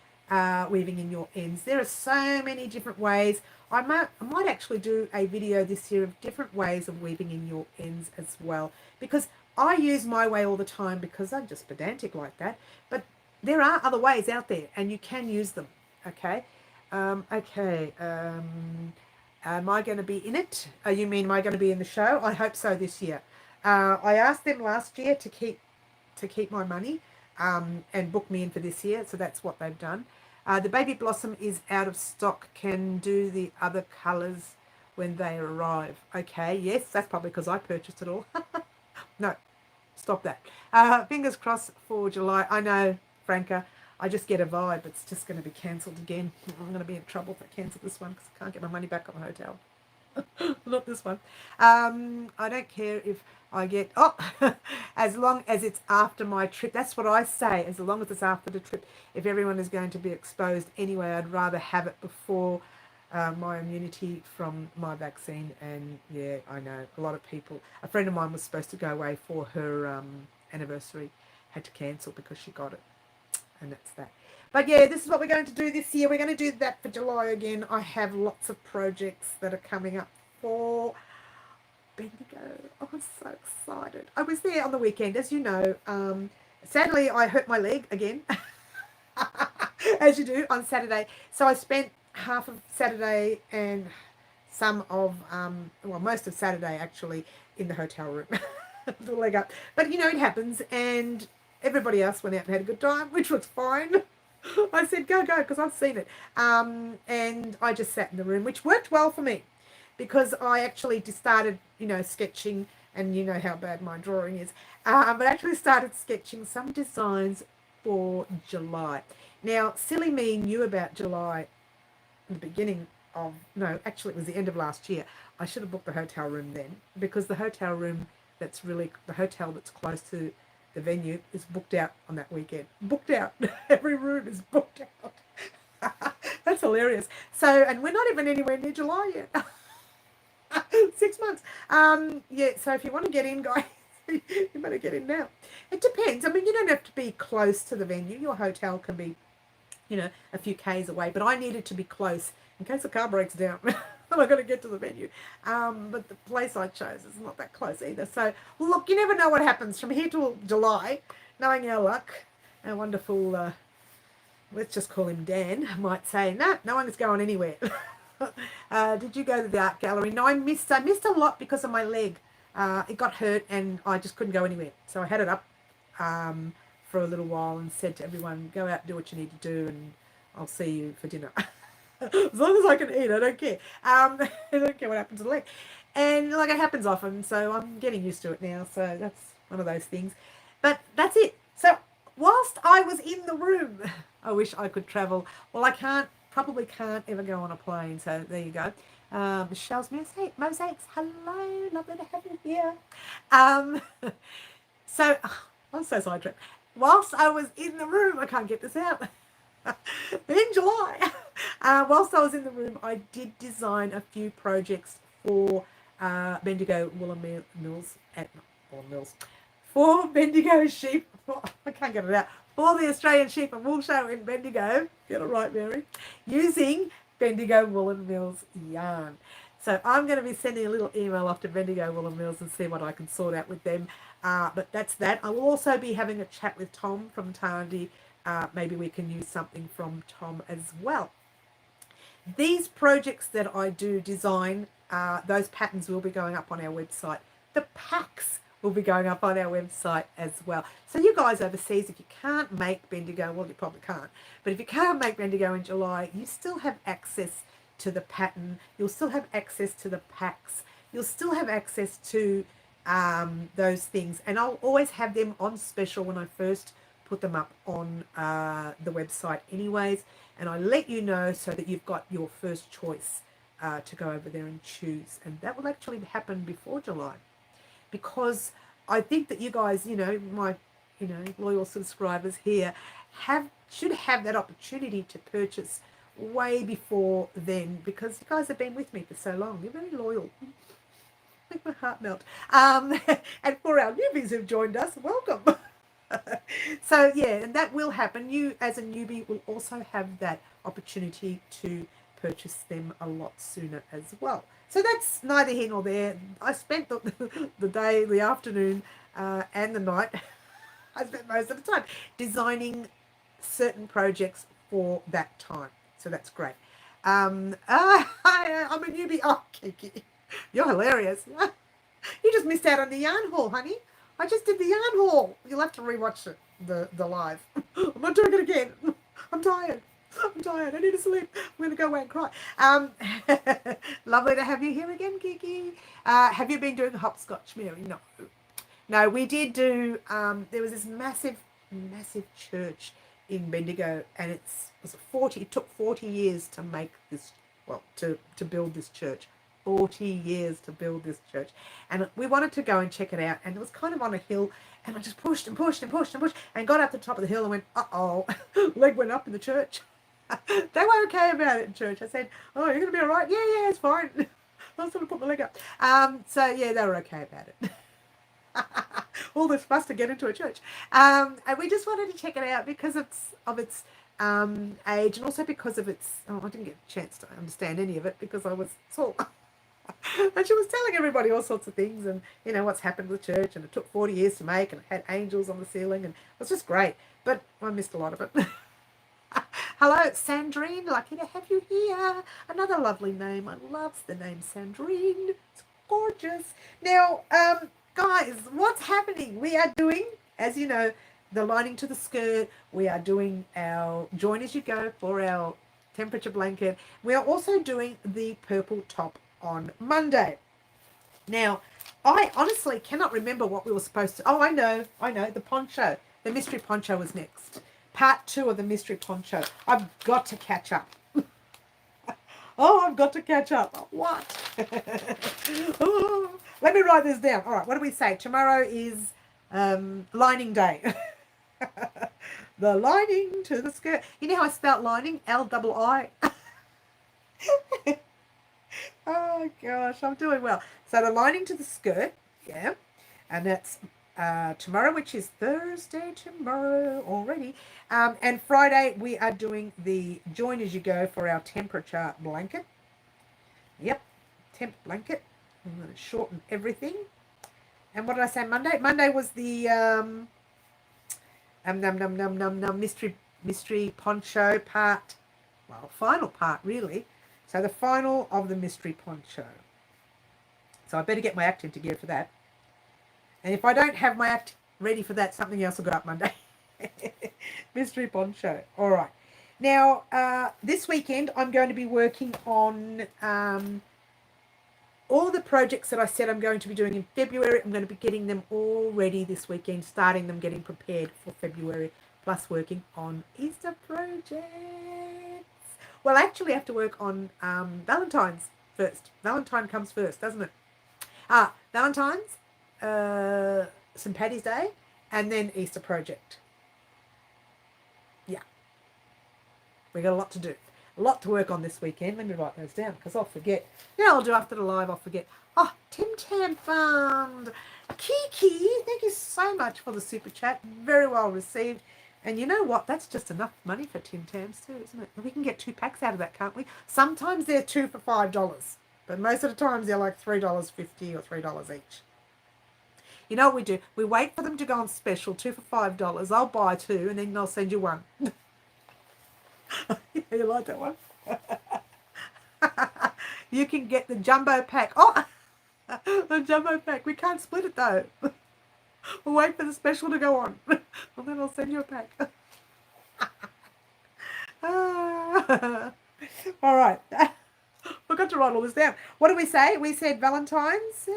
S1: weaving in your ends. There are so many different ways. I might actually do a video this year of different ways of weaving in your ends as well, because I use my way all the time because I'm just pedantic like that. But there are other ways out there and you can use them. Okay. Am I going to be in it? You mean am I going to be in the show? I hope so this year. I asked them last year to keep my money and book me in for this year, so that's what they've done. The Baby Blossom is out of stock. Can do the other colours when they arrive. Okay, yes, that's probably because I purchased it all. No, stop that. Fingers crossed for July. I know, Franca, I just get a vibe. It's just going to be cancelled again. I'm going to be in trouble if I cancel this one because I can't get my money back on the hotel. Not this one. I don't care if I get, as long as it's after my trip. That's what I say, as long as it's after the trip. If everyone is going to be exposed anyway, I'd rather have it before my immunity from my vaccine. And yeah, I know a lot of people, a friend of mine was supposed to go away for her anniversary, had to cancel because she got it. And that's that. But yeah, this is what we're going to do this year. We're going to do that for July again. I have lots of projects that are coming up for Bendigo. Oh, I'm so excited. I was there on the weekend, as you know. Sadly, I hurt my leg again, as you do, on Saturday. So I spent half of Saturday and some of, most of Saturday actually in the hotel room. The leg up. But you know, it happens. And everybody else went out and had a good time, which was fine. I said, go, because I've seen it. And I just sat in the room, which worked well for me because I actually just started, sketching, and you know how bad my drawing is. But I actually started sketching some designs for July. Now, silly me knew about July in the beginning of, no, actually it was the end of last year. I should have booked the hotel room then because the hotel room the hotel that's close to the venue is booked out on that weekend. Booked out. Every room is booked out. That's hilarious. So, and we're not even anywhere near July yet. 6 months. Yeah, so if you want to get in, guys, you better get in now. It depends. I mean, you don't have to be close to the venue. Your hotel can be, a few Ks away. But I needed to be close in case the car breaks down. I'm not going to get to the venue. But the place I chose is not that close either. So, look, you never know what happens from here till July. Knowing our luck, our wonderful, let's just call him Dan, might say, no one is going anywhere. Did you go to the art gallery? No, I missed a lot because of my leg. It got hurt and I just couldn't go anywhere. So I had it up for a little while and said to everyone, go out and do what you need to do and I'll see you for dinner. As long as I can eat, I don't care. I don't care what happens to the leg. And like it happens often, so I'm getting used to it now. So that's one of those things. But that's it. So whilst I was in the room, I wish I could travel. Well, I probably can't ever go on a plane. So there you go. Michelle's Mosaics. Hello, lovely to have you here. So I'm so sidetracked. Whilst I was in the room, I can't get this out. In July, whilst I was in the room, I did design a few projects for Bendigo Woollen Mills for Bendigo Sheep. I can't get it out. For the Australian Sheep and Wool Show in Bendigo, get it right, Mary, using Bendigo Woollen Mills yarn. So I'm going to be sending a little email off to Bendigo Woollen Mills and see what I can sort out with them. But that's that. I will also be having a chat with Tom from Tandy. Maybe we can use something from Tom as well. These projects that I do design, those patterns will be going up on our website. The packs will be going up on our website as well. So you guys overseas, if you can't make Bendigo, well, you probably can't, but if you can't make Bendigo in July, you still have access to the pattern. You'll still have access to the packs. You'll still have access to those things. And I'll always have them on special when I first put them up on the website anyways, and I let you know so that you've got your first choice to go over there and choose. And that will actually happen before July, because I think that you guys, my loyal subscribers here should have that opportunity to purchase way before then, because you guys have been with me for so long. You're very loyal. Make my heart melt. And for our newbies who've joined us, welcome. So yeah, and that will happen. You as a newbie will also have that opportunity to purchase them a lot sooner as well. So that's neither here nor there. I spent the day, the afternoon and the night, I spent most of the time designing certain projects for that time. So that's great. I'm a newbie. Oh, Kiki, you're hilarious. You just just missed out on the yarn haul, honey. I just did the yarn haul. You'll have to rewatch it, the live. I'm not doing it again. I'm tired. I need to sleep. I'm going to go away and cry. Lovely to have you here again, Kiki. Have you been doing hopscotch, Mary? No. No, we did do, there was this massive church in Bendigo, and it took 40 years to make this, well, to build this church. 40 years to build this church. And we wanted to go and check it out, and it was kind of on a hill, and I just pushed and pushed and pushed and pushed, and got up to the top of the hill and went, uh-oh, leg went up in the church. They were okay about it in church. I said, oh, you're going to be all right? Yeah, it's fine. I was going to put my leg up. So, yeah, they were okay about it. All this fuss to get into a church. And we just wanted to check it out because of its age, and also because of its, I didn't get a chance to understand any of it because I was sore. And she was telling everybody all sorts of things and, you know, what's happened with church, and it took 40 years to make, and it had angels on the ceiling, and it was just great. But I missed a lot of it. Hello, Sandrine. Lucky to have you here. Another lovely name. I love the name Sandrine. It's gorgeous. Now, guys, what's happening? We are doing, as you know, the lining to the skirt. We are doing our join as you go for our temperature blanket. We are also doing the purple top on Monday. Now, I honestly cannot remember what we were supposed to. Oh, I know. The poncho. The mystery poncho was next. Part 2 of the mystery poncho. I've got to catch up. I've got to catch up. What? Let me write this down. All right, what do we say? Tomorrow is lining day. The lining to the skirt. You know how I spelt lining? L-I-I. Oh, gosh, I'm doing well. So the lining to the skirt, yeah, and that's tomorrow, which is Thursday tomorrow already. And Friday, we are doing the join as you go for our temperature blanket. Yep, temp blanket. I'm going to shorten everything. And what did I say Monday? Monday was the mystery poncho part. Well, final part, really. So the final of the mystery poncho. So I better get my act in together for that. And if I don't have my act ready for that, something else will go up Monday. Mystery poncho. All right. Now, this weekend, I'm going to be working on all the projects that I said I'm going to be doing in February. I'm going to be getting them all ready this weekend, starting them, getting prepared for February, plus working on Easter projects. Well, I actually have to work on Valentine's first. Valentine comes first, doesn't it? Valentine's, St. Paddy's Day, and then Easter project. Yeah. We got a lot to do. A lot to work on this weekend. Let me write those down because I'll forget. Yeah, I'll do after the live. I'll forget. Oh, Tim Tam Fund. Kiki, thank you so much for the super chat. Very well received. And you know what? That's just enough money for Tim Tams too, isn't it? We can get 2 packs out of that, can't we? Sometimes they're 2 for $5, but most of the times they're like $3.50 or $3 each. You know what we do? We wait for them to go on special, 2 for $5. I'll buy 2 and then I'll send you 1. You like that one? You can get the jumbo pack. Oh, the jumbo pack. We can't split it though. We'll wait for the special to go on. And then I'll send you a pack. All right. Forgot to write all this down. What did we say? We said Valentine's.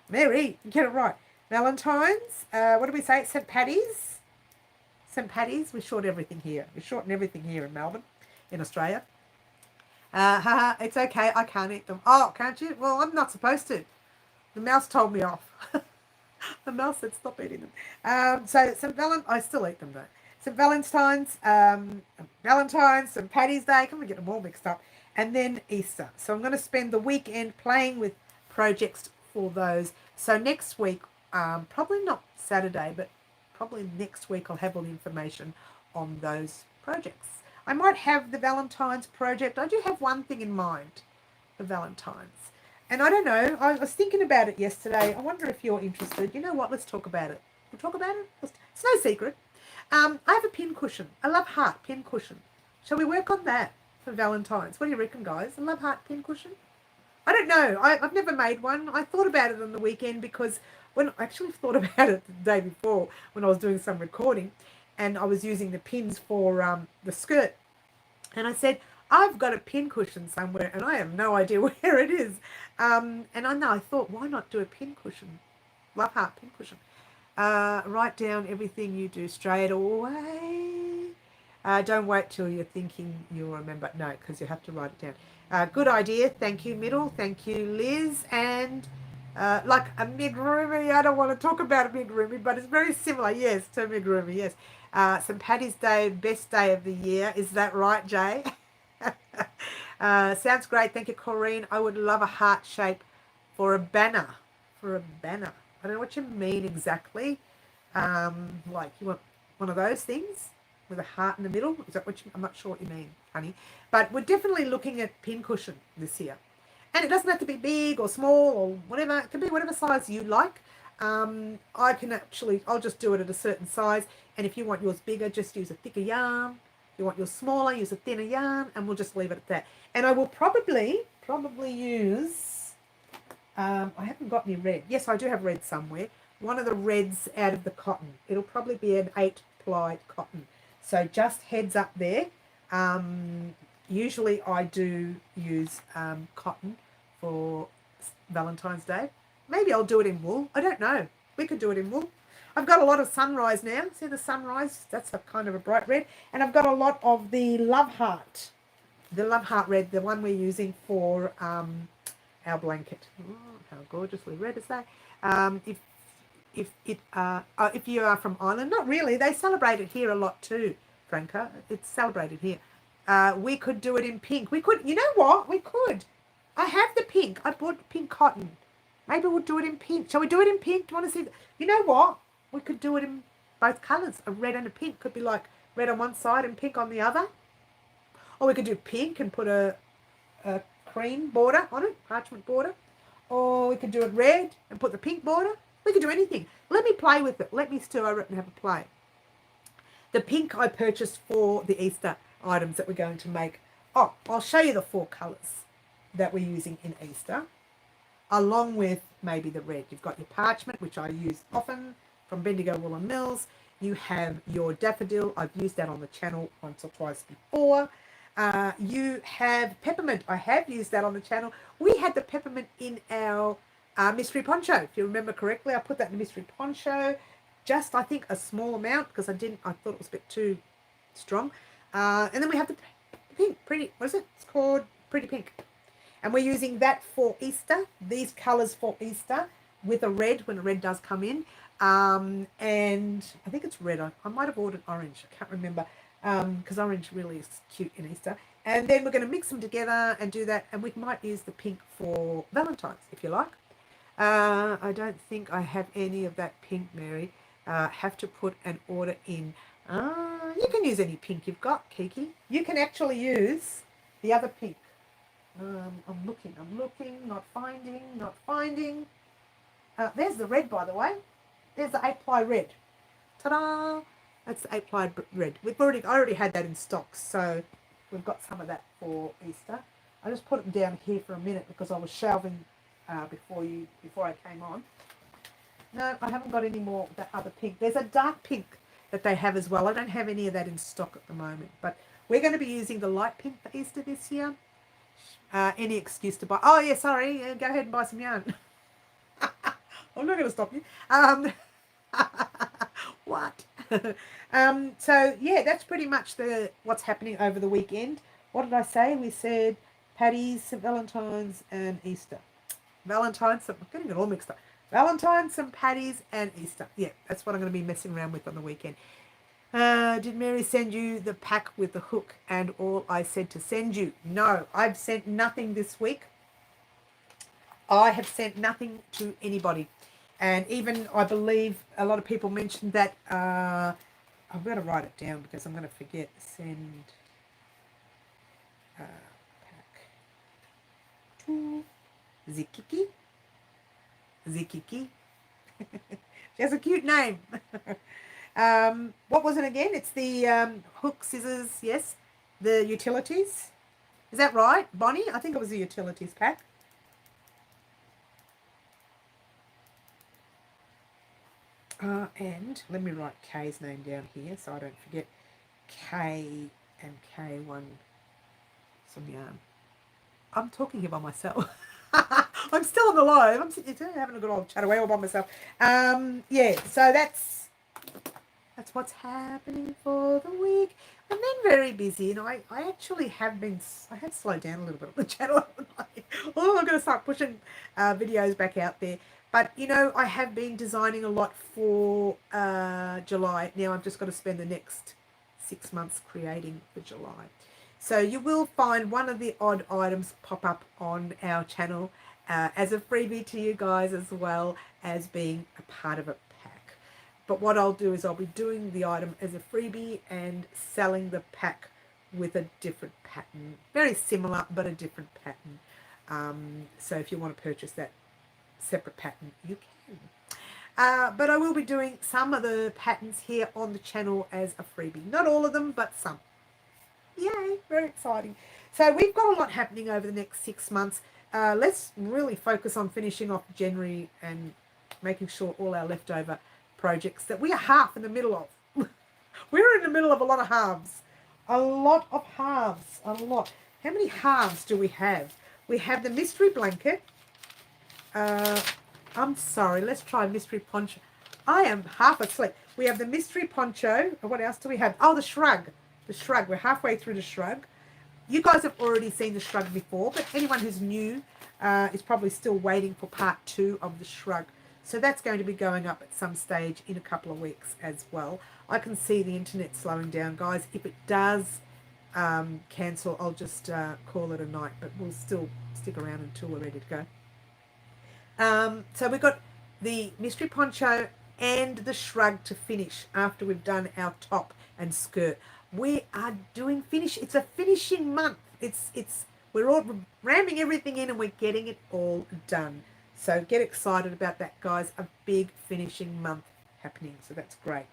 S1: Mary, get it right. Valentine's. What did we say? St. Paddy's. St. Paddy's. We short everything here. We shorten everything here in Melbourne, in Australia. It's okay. I can't eat them. Oh, can't you? Well, I'm not supposed to. The mouse told me off. The mouse said stop eating them. So St. I still eat them though. St. Valentine's, St. Paddy's Day. Can we get them all mixed up? And then Easter. So I'm going to spend the weekend playing with projects for those. So next week, probably not Saturday, but probably next week I'll have all the information on those projects. I might have the Valentine's project. I do have one thing in mind for Valentine's. And I don't know, I was thinking about it yesterday. I wonder if you're interested. You know what? Let's talk about it. We'll talk about it. It's no secret. I have a pin cushion, a love heart pin cushion. Shall we work on that for Valentine's? What do you reckon, guys? A love heart pin cushion? I don't know. I've never made one. I thought about it on the weekend because when I actually thought about it the day before when I was doing some recording and I was using the pins for the skirt. And I said, I've got a pin cushion somewhere and I have no idea where it is. And I thought, why not do a pin cushion? Love heart pin cushion. Write down everything you do straight away. Don't wait till you're thinking you'll remember. No, because you have to write it down. Good idea. Thank you, Middle. Thank you, Liz. And like a amigurumi. I don't want to talk about amigurumi, but it's very similar. Yes, to amigurumi. Yes. St. Paddy's Day, best day of the year. Is that right, Jay? Sounds great. Thank you, Corrine. I would love a heart shape for a banner. For a banner. I don't know what you mean exactly. Like you want one of those things with a heart in the middle. Is that what you, I'm not sure what you mean, honey. But we're definitely looking at pincushion this year. And it doesn't have to be big or small or whatever. It can be whatever size you like. I'll just do it at a certain size. And if you want yours bigger, just use a thicker yarn. If you want yours smaller, use a thinner yarn. And we'll just leave it at that. And I will probably use, I haven't got any red. Yes, I do have red somewhere. One of the reds out of the cotton. It'll probably be an 8-ply cotton. So just heads up there. Usually I do use cotton for Valentine's Day. Maybe I'll do it in wool. I don't know. We could do it in wool. I've got a lot of sunrise now. See the sunrise? That's a kind of a bright red. And I've got a lot of the love heart. The love heart red, the one we're using for our blanket. Oh, how gorgeously red is that? If you are from Ireland, not really. They celebrate it here a lot too, Franca. It's celebrated here. We could do it in pink. We could, you know what? We could. I have the pink. I bought pink cotton. Maybe we'll do it in pink. Shall we do it in pink? Do you want to see? You know what? We could do it in both colours. A red and a pink. Could be like red on one side and pink on the other. Or we could do pink and put a cream border on it, parchment border. Or we could do it red and put the pink border. We could do anything. Let me play with it. Let me stir it and have a play. The pink I purchased for the Easter items that we're going to make. Oh, I'll show you the 4 colours that we're using in Easter, along with maybe the red. You've got your parchment, which I use often from Bendigo Woollen Mills. You have your daffodil. I've used that on the channel once or twice before. You have peppermint. I have used that on the channel. We had the peppermint in our mystery poncho. If you remember correctly, I put that in the mystery poncho. Just, I think, a small amount because I thought it was a bit too strong. And then we have the pink, pretty, what is it? It's called Pretty Pink. And we're using that for Easter, these colours for Easter with a red when the red does come in. And I think it's red. I might have ordered orange. I can't remember because orange really is cute in Easter. And then we're going to mix them together and do that. And we might use the pink for Valentine's if you like. I don't think I have any of that pink, Mary. Have to put an order in. You can use any pink you've got, Kiki. You can actually use the other pink. I'm looking, not finding. There's the red, by the way. There's the 8-ply red. Ta-da! That's the 8-ply red. I already had that in stock, so we've got some of that for Easter. I just put it down here for a minute because I was shelving before I came on. No, I haven't got any more of that other pink. There's a dark pink that they have as well. I don't have any of that in stock at the moment, but we're going to be using the light pink for Easter this year. Any excuse to buy. Oh, yeah, sorry. Go ahead and buy some yarn. I'm not going to stop you. What? So, yeah, that's pretty much what's happening over the weekend. What did I say? We said Paddy's, St. Valentine's, and Easter. Valentine's, I'm getting it all mixed up. Valentine's, St. Paddy's, and Easter. Yeah, that's what I'm going to be messing around with on the weekend. Did Mary send you the pack with the hook and all I said to send you? No, I've sent nothing this week. I have sent nothing to anybody. And even, I believe, a lot of people mentioned that, I've got to write it down because I'm going to forget. Send pack to Zikiki. Zikiki. She has a cute name. What was it again? It's the hook, scissors, yes. The utilities. Is that right, Bonnie? I think it was the utilities pack. And let me write Kay's name down here so I don't forget. K and K1 some yarn. I'm talking here by myself. I'm still on the live. I'm sitting here having a good old chat away all by myself. Yeah, so that's what's happening for the week. I've been very busy, and I actually have been. I have slowed down a little bit on the channel. Oh, I'm going to start pushing videos back out there. But you know, I have been designing a lot for July. Now I've just got to spend the next 6 months creating for July. So you will find one of the odd items pop up on our channel as a freebie to you guys, as well as being a part of a pack. But what I'll do is I'll be doing the item as a freebie and selling the pack with a different pattern. Very similar, but a different pattern. So if you want to purchase that separate pattern, you can. But I will be doing some of the patterns here on the channel as a freebie. Not all of them, but some. Yay, very exciting. So we've got a lot happening over the next 6 months. Let's really focus on finishing off January and making sure all our leftover projects that we are half in the middle of. We're in the middle of a lot of halves. A lot of halves. A lot. How many halves do we have? We have the mystery blanket. I'm sorry, let's try mystery poncho. I am half asleep. We have the mystery poncho. What else do we have? Oh, the shrug. The shrug. We're halfway through the shrug. You guys have already seen the shrug before, but anyone who's new is probably still waiting for part 2 of the shrug. So that's going to be going up at some stage in a couple of weeks as well. I can see the internet slowing down, guys. If it does cancel, I'll just call it a night, but we'll still stick around until we're ready to go. So we've got the mystery poncho and the shrug to finish after we've done our top and skirt. We are doing finish. It's a finishing month. We're all ramming everything in and we're getting it all done. So get excited about that, guys. A big finishing month happening. So that's great.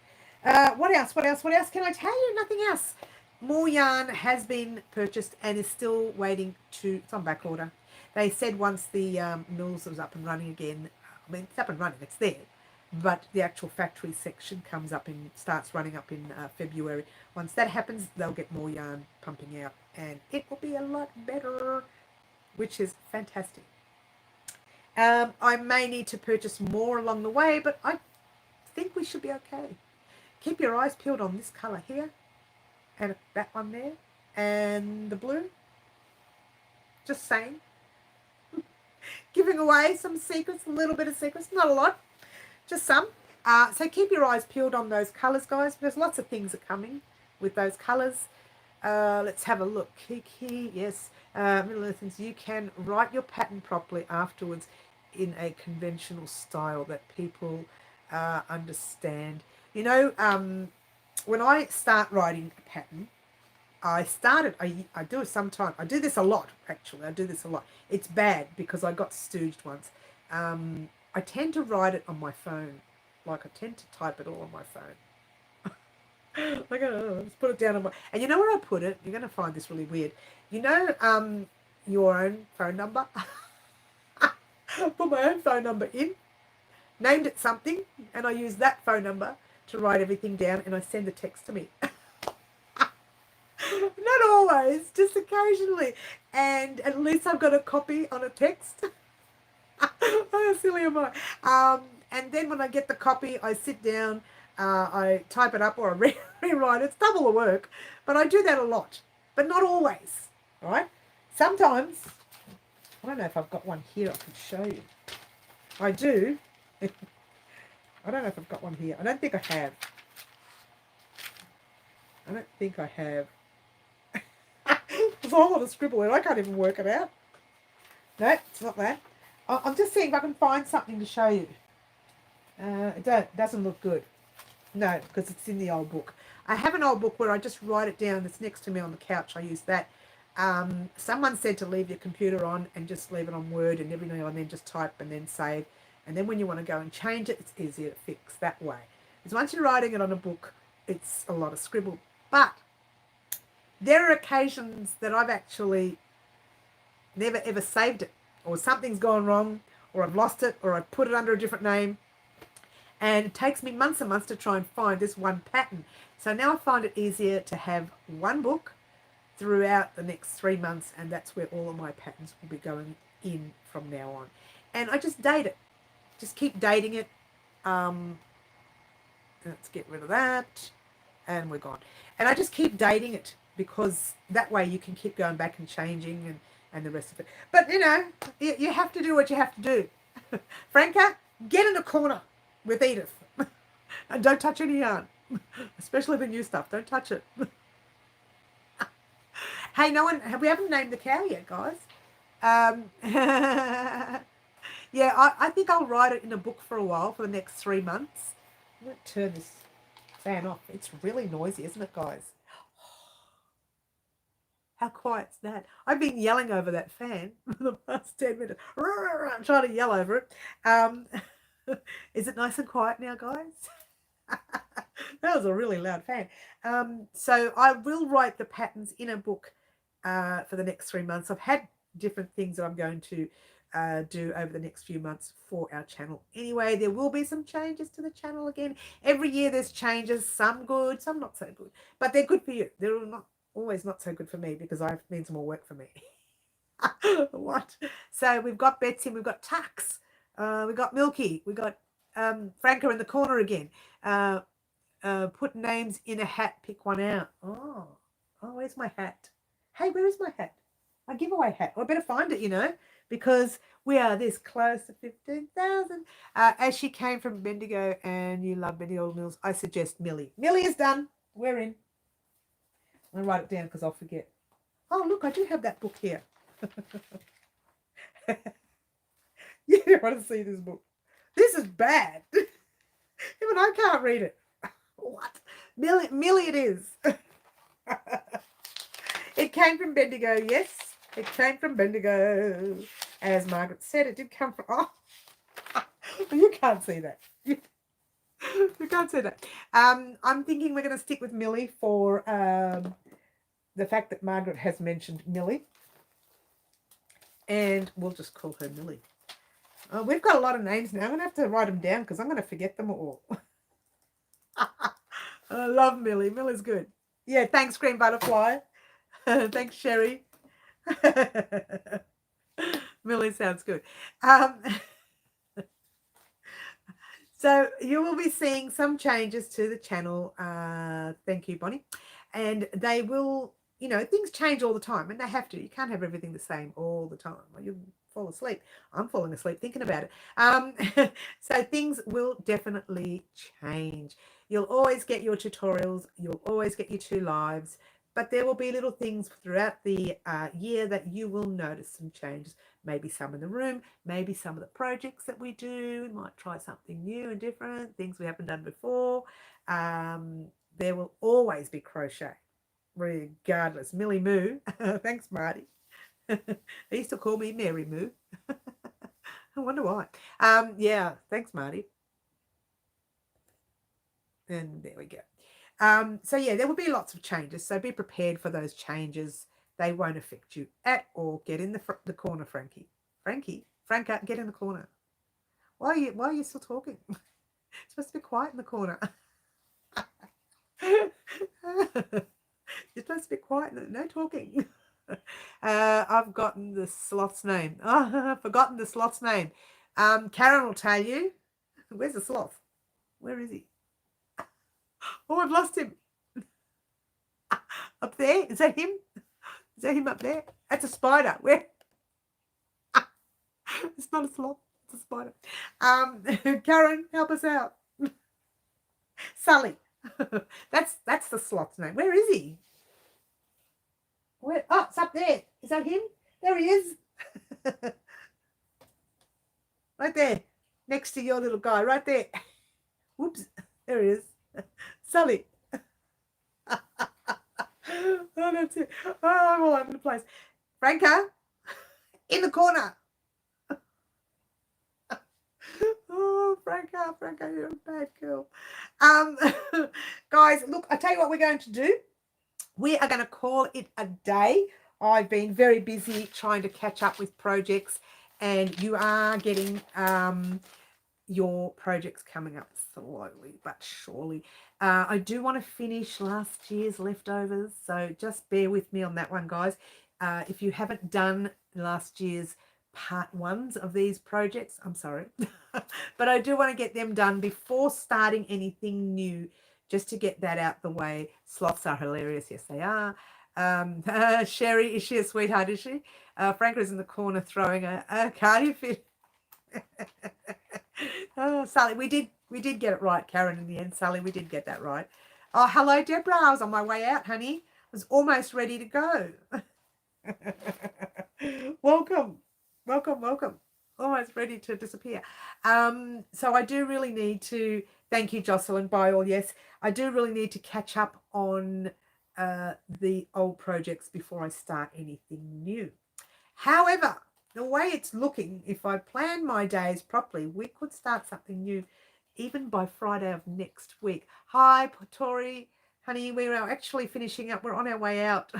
S1: What else? What else? What else can I tell you? Nothing else. More yarn has been purchased and is still waiting to. It's on back order. They said once the mills was up and running again. I mean, it's up and running. It's there. But the actual factory section starts running up in February. Once that happens, they'll get more yarn pumping out, and it will be a lot better, which is fantastic. I may need to purchase more along the way, but I think we should be okay. Keep your eyes peeled on this colour here, and that one there, and the blue. Just saying. Giving away some secrets, a little bit of secrets, not a lot. Just some. So keep your eyes peeled on those colours, guys, because lots of things are coming with those colours. Let's have a look. Kiki, yes. Middle Earthings, you can write your pattern properly afterwards in a conventional style that people understand. You know, when I start writing a pattern, I do it sometime. I do this a lot, actually. I do this a lot. It's bad because I got stooged once. I tend to write it on my phone. Like, I tend to type it all on my phone. Like, let's put it down on my... And you know where I put it? You're going to find this really weird. You know your own phone number? Put my own phone number in, named it something, and I use that phone number to write everything down, and I send the text to me. Not always, just occasionally. And at least I've got a copy on a text. How silly am I? And then when I get the copy, I sit down, I type it up or I rewrite it. It's double the work, but I do that a lot, but not always, right? Sometimes, I don't know if I've got one here I can show you. I do. I don't know if I've got one here. I don't think I have. I don't think I have. There's a whole lot of scribble and I can't even work it out. No, it's not that. I'm just seeing if I can find something to show you. It doesn't look good. No, because it's in the old book. I have an old book where I just write it down. It's next to me on the couch. I use that. Someone said to leave your computer on and just leave it on Word, and every now and then just type and then save. And then when you want to go and change it, it's easier to fix that way. Because once you're writing it on a book, it's a lot of scribble. But there are occasions that I've actually never ever saved it, or something's gone wrong, or I've lost it, or I've put it under a different name. And it takes me months and months to try and find this one pattern. So now I find it easier to have one book throughout the next 3 months, and that's where all of my patterns will be going in from now on. And I just date it. Just keep dating it. Let's get rid of that. And we're gone. And I just keep dating it because that way you can keep going back and changing and the rest of it. But, you know, you have to do what you have to do. Franca, get in the corner with Edith. And don't touch any yarn. Especially the new stuff. Don't touch it. Hey, we haven't named the cow yet, guys. Yeah, I think I'll write it in a book for a while, for the next 3 months. I'm going to turn this fan off. It's really noisy, isn't it, guys? How quiet's that? I've been yelling over that fan for the past 10 minutes. I'm trying to yell over it. Is it nice and quiet now, guys? That was a really loud fan. So I will write the patterns in a book for the next 3 months. I've had different things that I'm going to do over the next few months for our channel. Anyway, there will be some changes to the channel again. Every year there's changes, some good, some not so good. But they're good for you. They're not always not so good for me because it means more work for me. What? So we've got Betsy, we've got Tux, we've got Milky, we've got Franca in the corner again. Put names in a hat, pick one out. Oh, where's my hat? Hey, where is my hat? My giveaway hat. I better find it, you know, because we are this close to 15,000. As she came from Bendigo and you love Bendigo Mills, I suggest Millie. Millie is done. We're in. I'm going to write it down because I'll forget. Oh, look, I do have that book here. You want to see this book? This is bad. Even I can't read it. What? Millie it is. It came from Bendigo, yes. It came from Bendigo. As Margaret said, it did come from... Oh, you can't see that. You can't see that. I'm thinking we're going to stick with Millie for the fact that Margaret has mentioned Millie. And we'll just call her Millie. We've got a lot of names now. I'm going to have to write them down because I'm going to forget them all. I love Millie. Millie's good. Yeah, thanks, Green Butterfly. Thanks, Sherry. Millie sounds good. So you will be seeing some changes to the channel. Thank you, Bonnie. And they will, you know, things change all the time, and they have to. You can't have everything the same all the time, or you'll fall asleep. I'm falling asleep thinking about it. So things will definitely change. You'll always get your tutorials. You'll always get your 2 lives. But there will be little things throughout the year that you will notice some changes. Maybe some in the room, maybe some of the projects that we do. We might try something new and different, things we haven't done before. There will always be crochet, regardless. Millie Moo. Thanks, Marty. They used to call me Mary Moo. I wonder why. Yeah, thanks, Marty. And there we go. So yeah, there will be lots of changes. So be prepared for those changes. They won't affect you at all. Get in the corner, Frankie. Franca, get in the corner. Why are you still talking? You're supposed to be quiet in the corner. You're supposed to be quiet. No talking. I've forgotten the sloth's name. I've forgotten the sloth's name. Karen will tell you. Where's the sloth? Where is he? Oh, I've lost him. Up there? Is that him? Is that him up there? That's a spider. Where? It's not a sloth. It's a spider. Karen, help us out. Sully. That's the sloth's name. Where is he? Where? Oh, it's up there. Is that him? There he is. Right there. Next to your little guy. Right there. Whoops. There he is. Sully. Oh, that's it. Oh, I'm all over the place. Franca, in the corner. Oh, Franca, you're a bad girl. Guys, look, I tell you what we're going to do. We are going to call it a day. I've been very busy trying to catch up with projects, and you are getting your projects coming up slowly but surely. I do want to finish last year's leftovers, so just bear with me on that one, guys. If you haven't done last year's part ones of these projects, I'm sorry, but I do want to get them done before starting anything new, just to get that out the way. Sloths are hilarious. Yes, they are. Sherry, is she a sweetheart, is she? Franco's in the corner throwing a cardi fit. Oh, Sally, we did get it right, Karen, in the end. Sally, we did get that right. Oh, hello, Deborah. I was on my way out, honey. I was almost ready to go. Welcome. Welcome, welcome. Almost ready to disappear. So I do really need to, thank you, Jocelyn, by all, yes. I do really need to catch up on the old projects before I start anything new. However, the way it's looking, if I plan my days properly, we could start something new even by Friday of next week. Hi, Tori, honey, we are actually finishing up. We're on our way out.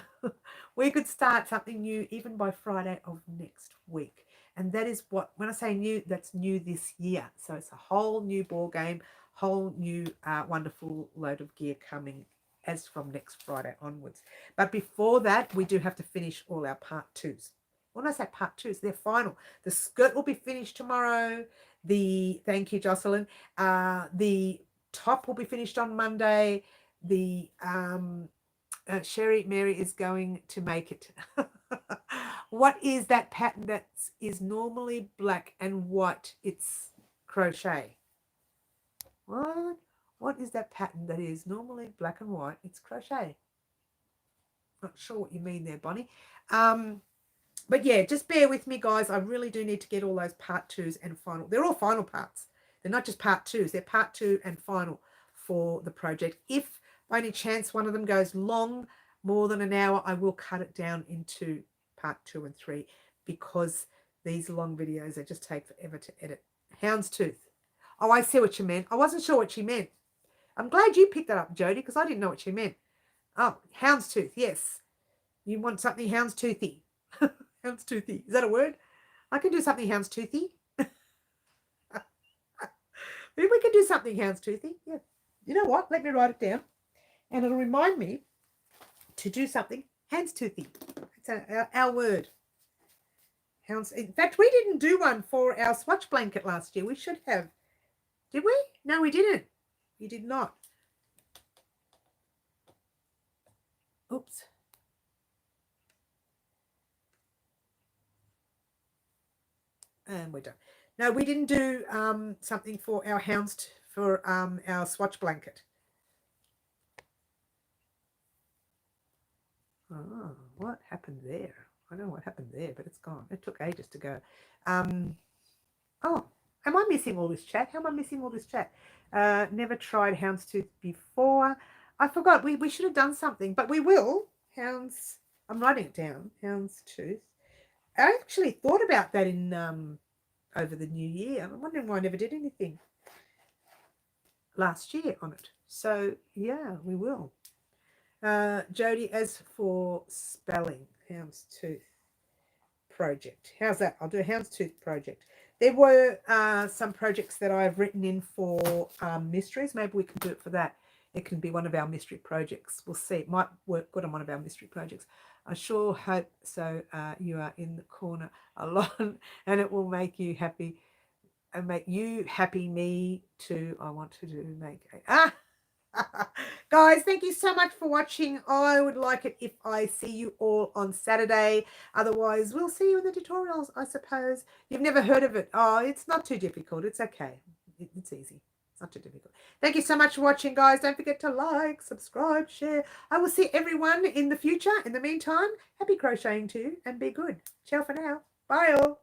S1: We could start something new even by Friday of next week. And that is what, when I say new, that's new this year. So it's a whole new ball game, whole new wonderful load of gear coming as from next Friday onwards. But before that, we do have to finish all our part twos. When I say part twos, they're final. The skirt will be finished tomorrow. Thank you, Jocelyn. The top will be finished on Monday. The Sherry Mary is going to make it. What is that pattern that is normally black and white? It's crochet. What is that pattern that is normally black and white? It's crochet. Not sure what you mean there, Bonnie. But yeah, just bear with me, guys. I really do need to get all those part twos and final. They're all final parts. They're not just part twos. They're part two and final for the project. If by any chance one of them goes long, more than an hour, I will cut it down into part 2 and 3, because these long videos, they just take forever to edit. Houndstooth. Oh, I see what you meant. I wasn't sure what she meant. I'm glad you picked that up, Jody, because I didn't know what she meant. Oh, houndstooth, yes. You want something houndstoothy. Houndstoothy. Is that a word? I can do something houndstoothy. Maybe we can do something houndstoothy. Yeah. You know what? Let me write it down. And it'll remind me to do something houndstoothy. It's our word. In fact, we didn't do one for our swatch blanket last year. We should have. Did we? No, we didn't. We did not. Oops. And we're done. No, we didn't do something for our our swatch blanket. Oh, what happened there? I don't know what happened there, but it's gone. It took ages to go. Oh, am I missing all this chat? How am I missing all this chat? Never tried houndstooth before. I forgot. We should have done something, but we will. I'm writing it down. Houndstooth. I actually thought about that in over the new year. I'm wondering why I never did anything last year on it. So yeah, we will. Jody, as for spelling, houndstooth project. How's that? I'll do a houndstooth project. There were some projects that I've written in for mysteries. Maybe we can do it for that. It can be one of our mystery projects. We'll see. It might work good on one of our mystery projects. I sure hope so. You are in the corner a lot, and it will make you happy, and make you happy. Me too. I want to do make a guys, thank you so much for watching. I would like it if I see you all on Saturday. Otherwise, we'll see you in the tutorials, I suppose. You've never heard of it. Oh, it's not too difficult. It's okay. It's easy. It's not too difficult. Thank you so much for watching, guys. Don't forget to like, subscribe, share. I will see everyone in the future. In the meantime, happy crocheting to you and be good. Ciao for now. Bye all.